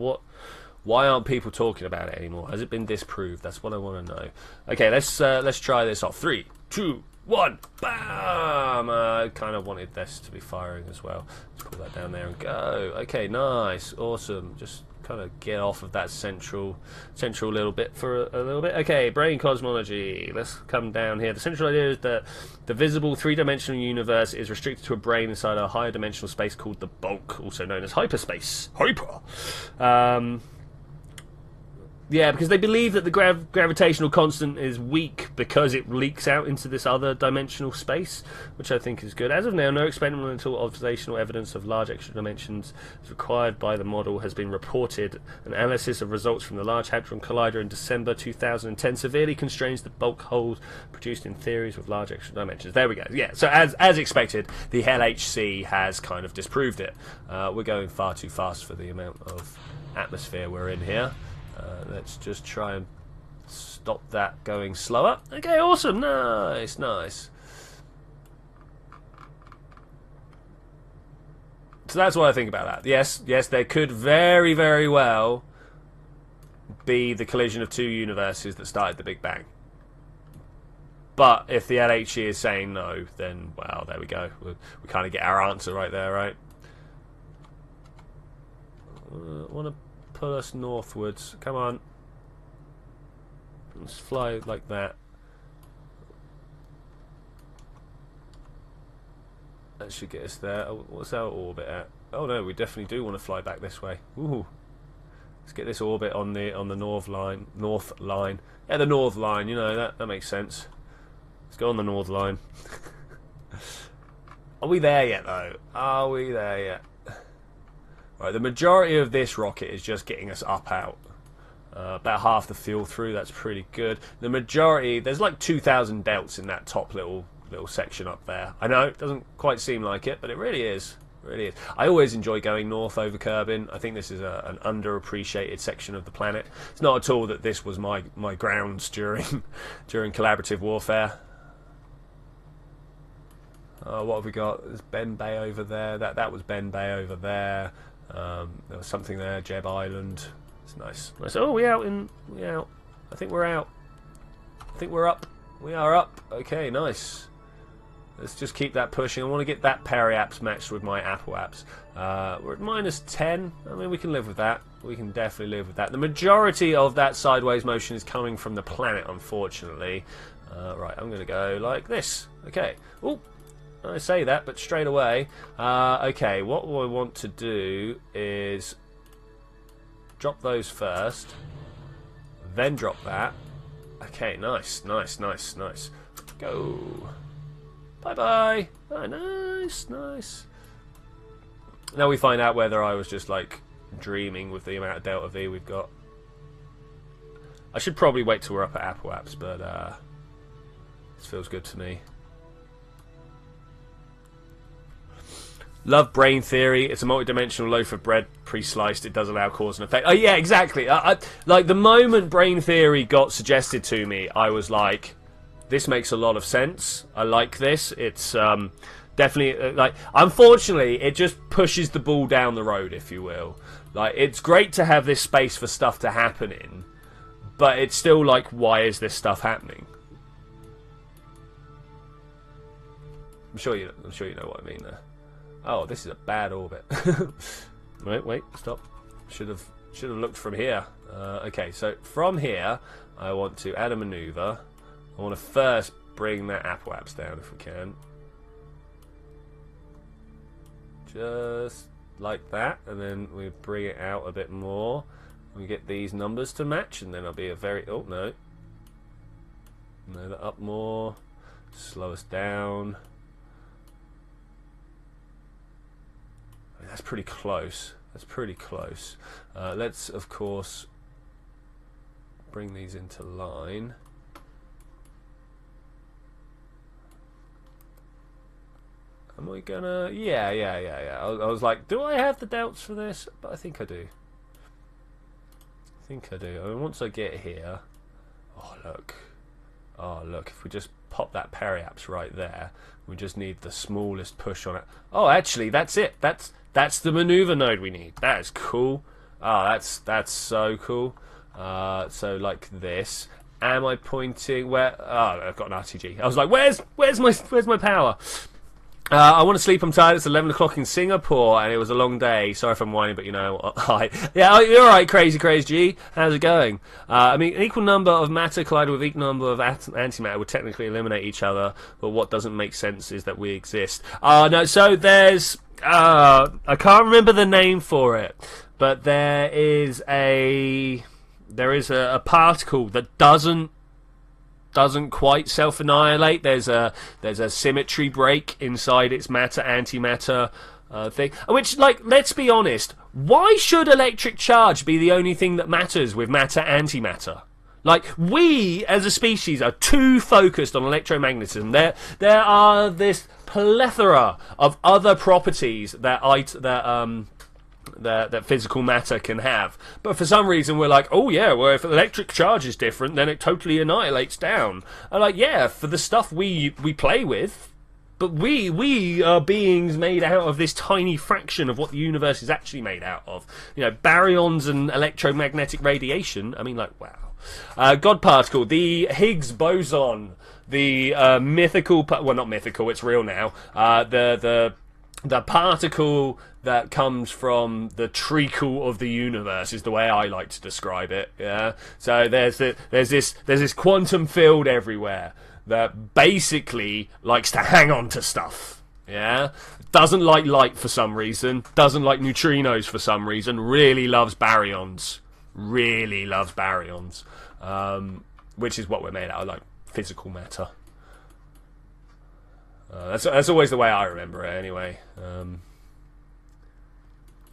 why aren't people talking about it anymore? Has it been disproved? That's what I want to know. Okay, let's try this off. 3, 2, 1, bam! I kind of wanted this to be firing as well. Let's pull that down there and go. Okay, nice, awesome. Just kind of get off of that central little bit for a little bit. Okay, brain cosmology. Let's come down here. The central idea is that the visible three-dimensional universe is restricted to a brain inside a higher dimensional space called the bulk, also known as hyperspace. Yeah, because they believe that the gravitational constant is weak because it leaks out into this other dimensional space, which I think is good. As of now, no experimental observational evidence of large extra dimensions as required by the model has been reported. An analysis of results from the Large Hadron Collider in December 2010 severely constrains the bulk holes produced in theories with large extra dimensions. There we go. Yeah, so as expected, the LHC has kind of disproved it. We're going far too fast for the amount of atmosphere we're in here. Let's just try and stop that going slower. Okay, awesome. Nice, nice. So that's what I think about that. Yes, there could very, very well be the collision of two universes that started the Big Bang. But if the LHC is saying no, then, well, there we go. We kind of get our answer right there, right? I want to pull us northwards. Come on. Let's fly like that. That should get us there. Oh, what's our orbit at? Oh no, we definitely do want to fly back this way. Ooh. Let's get this orbit on the north line. Yeah, the north line, you know, that makes sense. Let's go on the north line. Are we there yet though? Are we there yet? Right, the majority of this rocket is just getting us up out. About half the fuel through, that's pretty good. The majority, there's like 2,000 delts in that top little section up there. I know, it doesn't quite seem like it, but it really is. It really is. I always enjoy going north over Kerbin. I think this is an underappreciated section of the planet. It's not at all that this was my grounds during collaborative warfare. What have we got? There's Ben Bay over there. That was Ben Bay over there. There was something there, Jeb Island. It's nice. Nice. Oh, we out. I think we're out. I think we're up. We are up. Okay, nice. Let's just keep that pushing. I want to get that Periapisis matched with my Apple apps. We're at -10. I mean, we can live with that. We can definitely live with that. The majority of that sideways motion is coming from the planet, unfortunately. Right, I'm going to go like this. Okay. Oh. I say that, but straight away. Okay, what I want to do is drop those first, then drop that. Okay, nice. Go. Bye-bye. Oh, nice. Now we find out whether I was just, like, dreaming with the amount of delta V we've got. I should probably wait till we're up at Apple Apps, but this feels good to me. Love brain theory. It's a multi-dimensional loaf of bread, pre-sliced. It does allow cause and effect. Oh yeah, exactly. Like the moment brain theory got suggested to me, I was like, this makes a lot of sense. I like this. It's definitely like. Unfortunately, it just pushes the ball down the road, if you will. Like, it's great to have this space for stuff to happen in, but it's still like, why is this stuff happening? I'm sure you know what I mean there. Oh, this is a bad orbit. Wait, stop. Should have Should have looked from here. Okay, so from here, I want to add a maneuver. I want to first bring that apoaps down if we can. Just like that, and then we bring it out a bit more. We get these numbers to match, and then I'll be a very... Oh, no. No, up more. Slow us down. I mean, that's pretty close. That's pretty close. Let's, of course, bring these into line. Am I gonna... Yeah. I was like, do I have the doubts for this? But I think I do. I mean, once I get here... Oh, look. Oh, look. If we just pop that Periaps right there, we just need the smallest push on it. Oh, actually, that's it. That's the maneuver node we need. That is cool. Oh, that's so cool. So, like this. Am I pointing where... Oh, I've got an RTG. I was like, where's my power? I want to sleep, I'm tired. It's 11 o'clock in Singapore, and it was a long day. Sorry if I'm whining, but you know, hi. Yeah, you're alright, crazy G. How's it going? I mean, an equal number of matter collided with equal number of antimatter would technically eliminate each other, but what doesn't make sense is that we exist. No, so there's... I can't remember the name for it, but there is a particle that doesn't quite self-annihilate. There's a symmetry break inside its matter-antimatter thing. Which, like, let's be honest, why should electric charge be the only thing that matters with matter-antimatter? Like, we, as a species, are too focused on electromagnetism. There are this plethora of other properties that physical matter can have, but for some reason we're like, oh yeah, well, if electric charge is different, then it totally annihilates down. And like, yeah, for the stuff we play with, but we are beings made out of this tiny fraction of what the universe is actually made out of. You know, baryons and electromagnetic radiation. I mean, like, wow. God particle, the Higgs boson, the mythical, well, not mythical, it's real now. The particle that comes from the treacle of the universe is the way I like to describe it. Yeah. So there's this quantum field everywhere that basically likes to hang on to stuff. Yeah. Doesn't like light for some reason. Doesn't like neutrinos for some reason. Really loves baryons. Really loves baryons. Which is what we're made out of, like physical matter. That's always the way I remember it, anyway. Are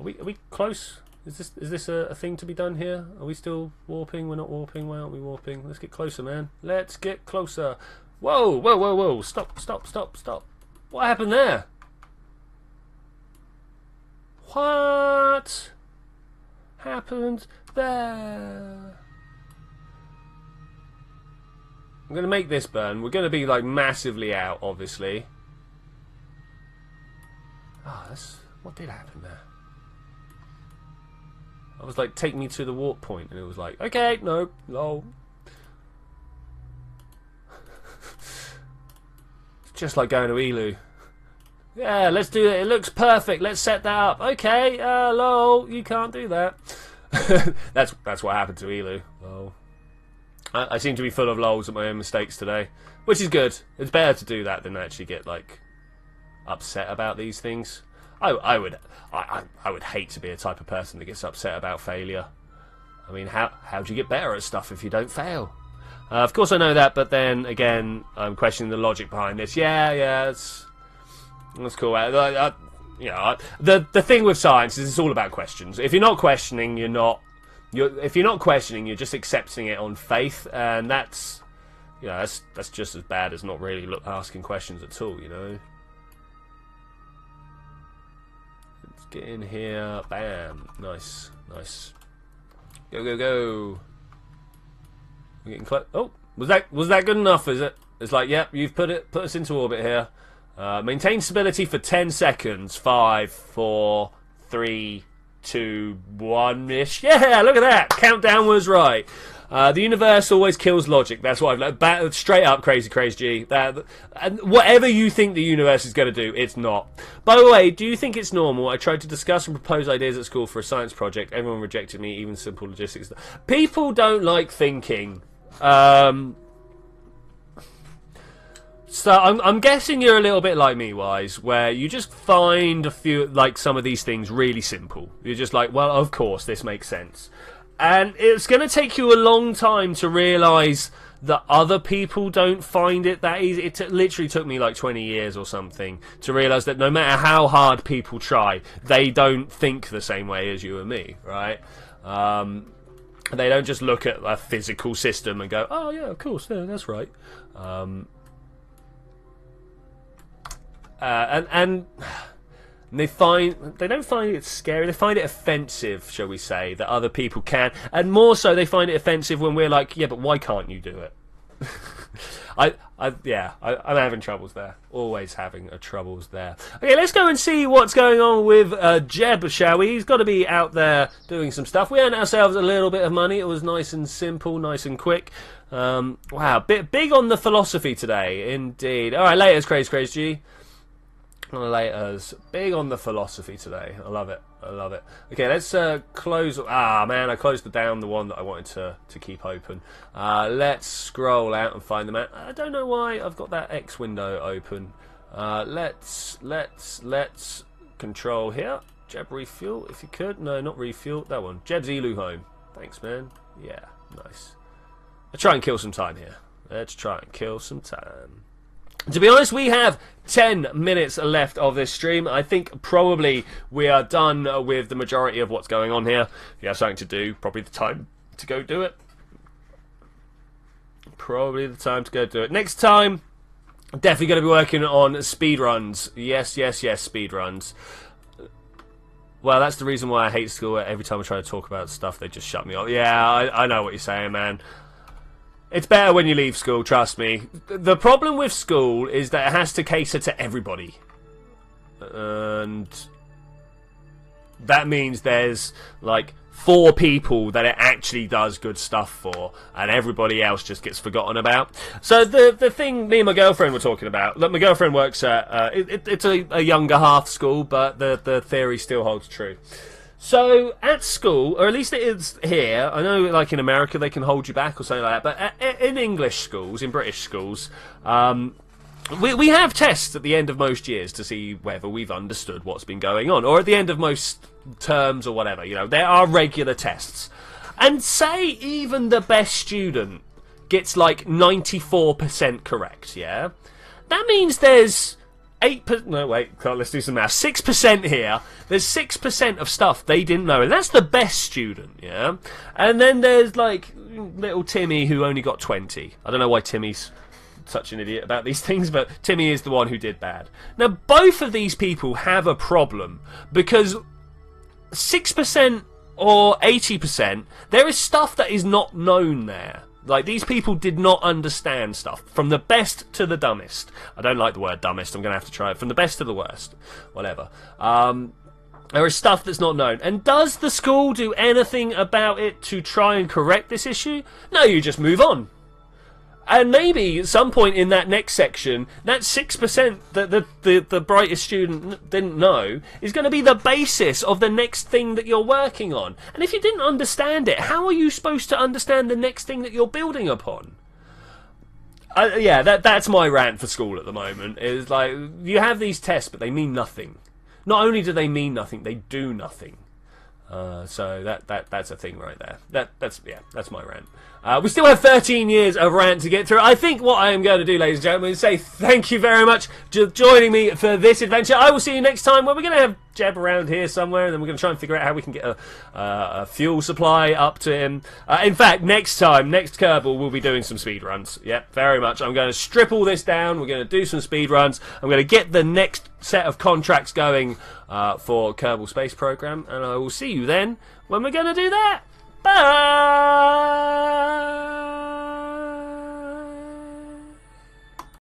we close? Is this a thing to be done here? Are we still warping? We're not warping. Why aren't we warping? Let's get closer, man. Let's get closer. Whoa! Stop! What happened there? What happened there? I'm going to make this burn. We're going to be, like, massively out, obviously. What did happen there? I was like, take me to the warp point, and it was like, okay, no, lol. It's just like going to Elu. Yeah, let's do it. It looks perfect. Let's set that up. Okay, lol, you can't do that. That's what happened to Elu. Lol. I seem to be full of lols at my own mistakes today, which is good. It's better to do that than actually get like upset about these things. I would hate to be a type of person that gets upset about failure. I mean, how do you get better at stuff if you don't fail? Of course I know that, but then again, I'm questioning the logic behind this. Yeah, that's cool. The thing with science is it's all about questions. If you're not questioning, if you're not questioning, you're just accepting it on faith, and that's just as bad as not really asking questions at all, you know. Let's get in here. Bam. Nice. Go. We're getting close. Oh, was that good enough? Is it? It's like, yep, you've put us into orbit here. Maintain stability for 10 seconds. 5, 4, 3, 2, 1-ish. Yeah, look at that. Countdown was right. The universe always kills logic. That's what I've learned. Straight up, crazy G. And whatever you think the universe is going to do, it's not. By the way, do you think it's normal? I tried to discuss and propose ideas at school for a science project. Everyone rejected me, even simple logistics. People don't like thinking. So I'm guessing you're a little bit like me, Wise, where you just find a few, like some of these things really simple. You're just like, well, of course, this makes sense. And it's going to take you a long time to realise that other people don't find it that easy. It literally took me like 20 years or something to realise that no matter how hard people try, they don't think the same way as you and me, right? They don't just look at a physical system and go, oh yeah, of course, yeah, that's right. And they don't find it scary. They find it offensive, shall we say, that other people can, and more so, they find it offensive when we're like, yeah, but why can't you do it? I'm having troubles there. Always having troubles there. Okay, let's go and see what's going on with Jeb, shall we? He's got to be out there doing some stuff. We earned ourselves a little bit of money. It was nice and simple, nice and quick. Wow, big on the philosophy today, indeed. All right, laters, Crazy G. Laters. Big on the philosophy today. I love it. I love it. Okay, let's close. Ah, man, I closed down the one that I wanted to keep open. Let's scroll out and find the map. I don't know why I've got that X window open. Let's control here. Jeb refuel, if you could. No, not refuel. That one. Jeb's Elu home. Thanks, man. Yeah, nice. Let's try and kill some time here. Let's try and kill some time. To be honest, we have 10 minutes left of this stream. I think probably we are done with the majority of what's going on here. If you have something to do, probably the time to go do it. Probably the time to go do it. Next time, definitely going to be working on speedruns. Yes, speedruns. Well, that's the reason why I hate school. Every time I try to talk about stuff, they just shut me off. Yeah, I know what you're saying, man. It's better when you leave school, trust me. The problem with school is that it has to cater to everybody. And that means there's like 4 people that it actually does good stuff for, and everybody else just gets forgotten about. So the thing me and my girlfriend were talking about, look, my girlfriend works at, it's a younger half school, but the theory still holds true. So, at school, or at least it is here, I know like in America they can hold you back or something like that, but in English schools, in British schools, we have tests at the end of most years to see whether we've understood what's been going on, or at the end of most terms or whatever, you know, there are regular tests. And say even the best student gets like 94% correct, yeah? That means there's 8%, no wait, let's do some math. 6% here. There's 6% of stuff they didn't know, and that's the best student, yeah? And then there's like little Timmy who only got 20. I don't know why Timmy's such an idiot about these things, but Timmy is the one who did bad. Now, both of these people have a problem, because 6% or 80%, there is stuff that is not known there. Like, these people did not understand stuff. From the best to the dumbest. I don't like the word dumbest, I'm going to have to try it. From the best to the worst. Whatever. There is stuff that's not known. And does the school do anything about it to try and correct this issue? No, you just move on. And maybe at some point in that next section, that 6% that the brightest student didn't know is going to be the basis of the next thing that you're working on. And if you didn't understand it, how are you supposed to understand the next thing that you're building upon? Yeah, that's my rant for school at the moment. Is like, you have these tests, but they mean nothing. Not only do they mean nothing, they do nothing. So that's a thing right there. That's my rant. We still have 13 years of rant to get through. I think what I am going to do, ladies and gentlemen, is say thank you very much for joining me for this adventure. I will see you next time, where we're going to have Jeb around here somewhere, and then we're going to try and figure out how we can get a fuel supply up to him. In fact, next Kerbal, we'll be doing some speed runs. Yep, very much. I'm going to strip all this down. We're going to do some speed runs. I'm going to get the next set of contracts going for Kerbal Space program, and I will see you then when we're going to do that. Bye!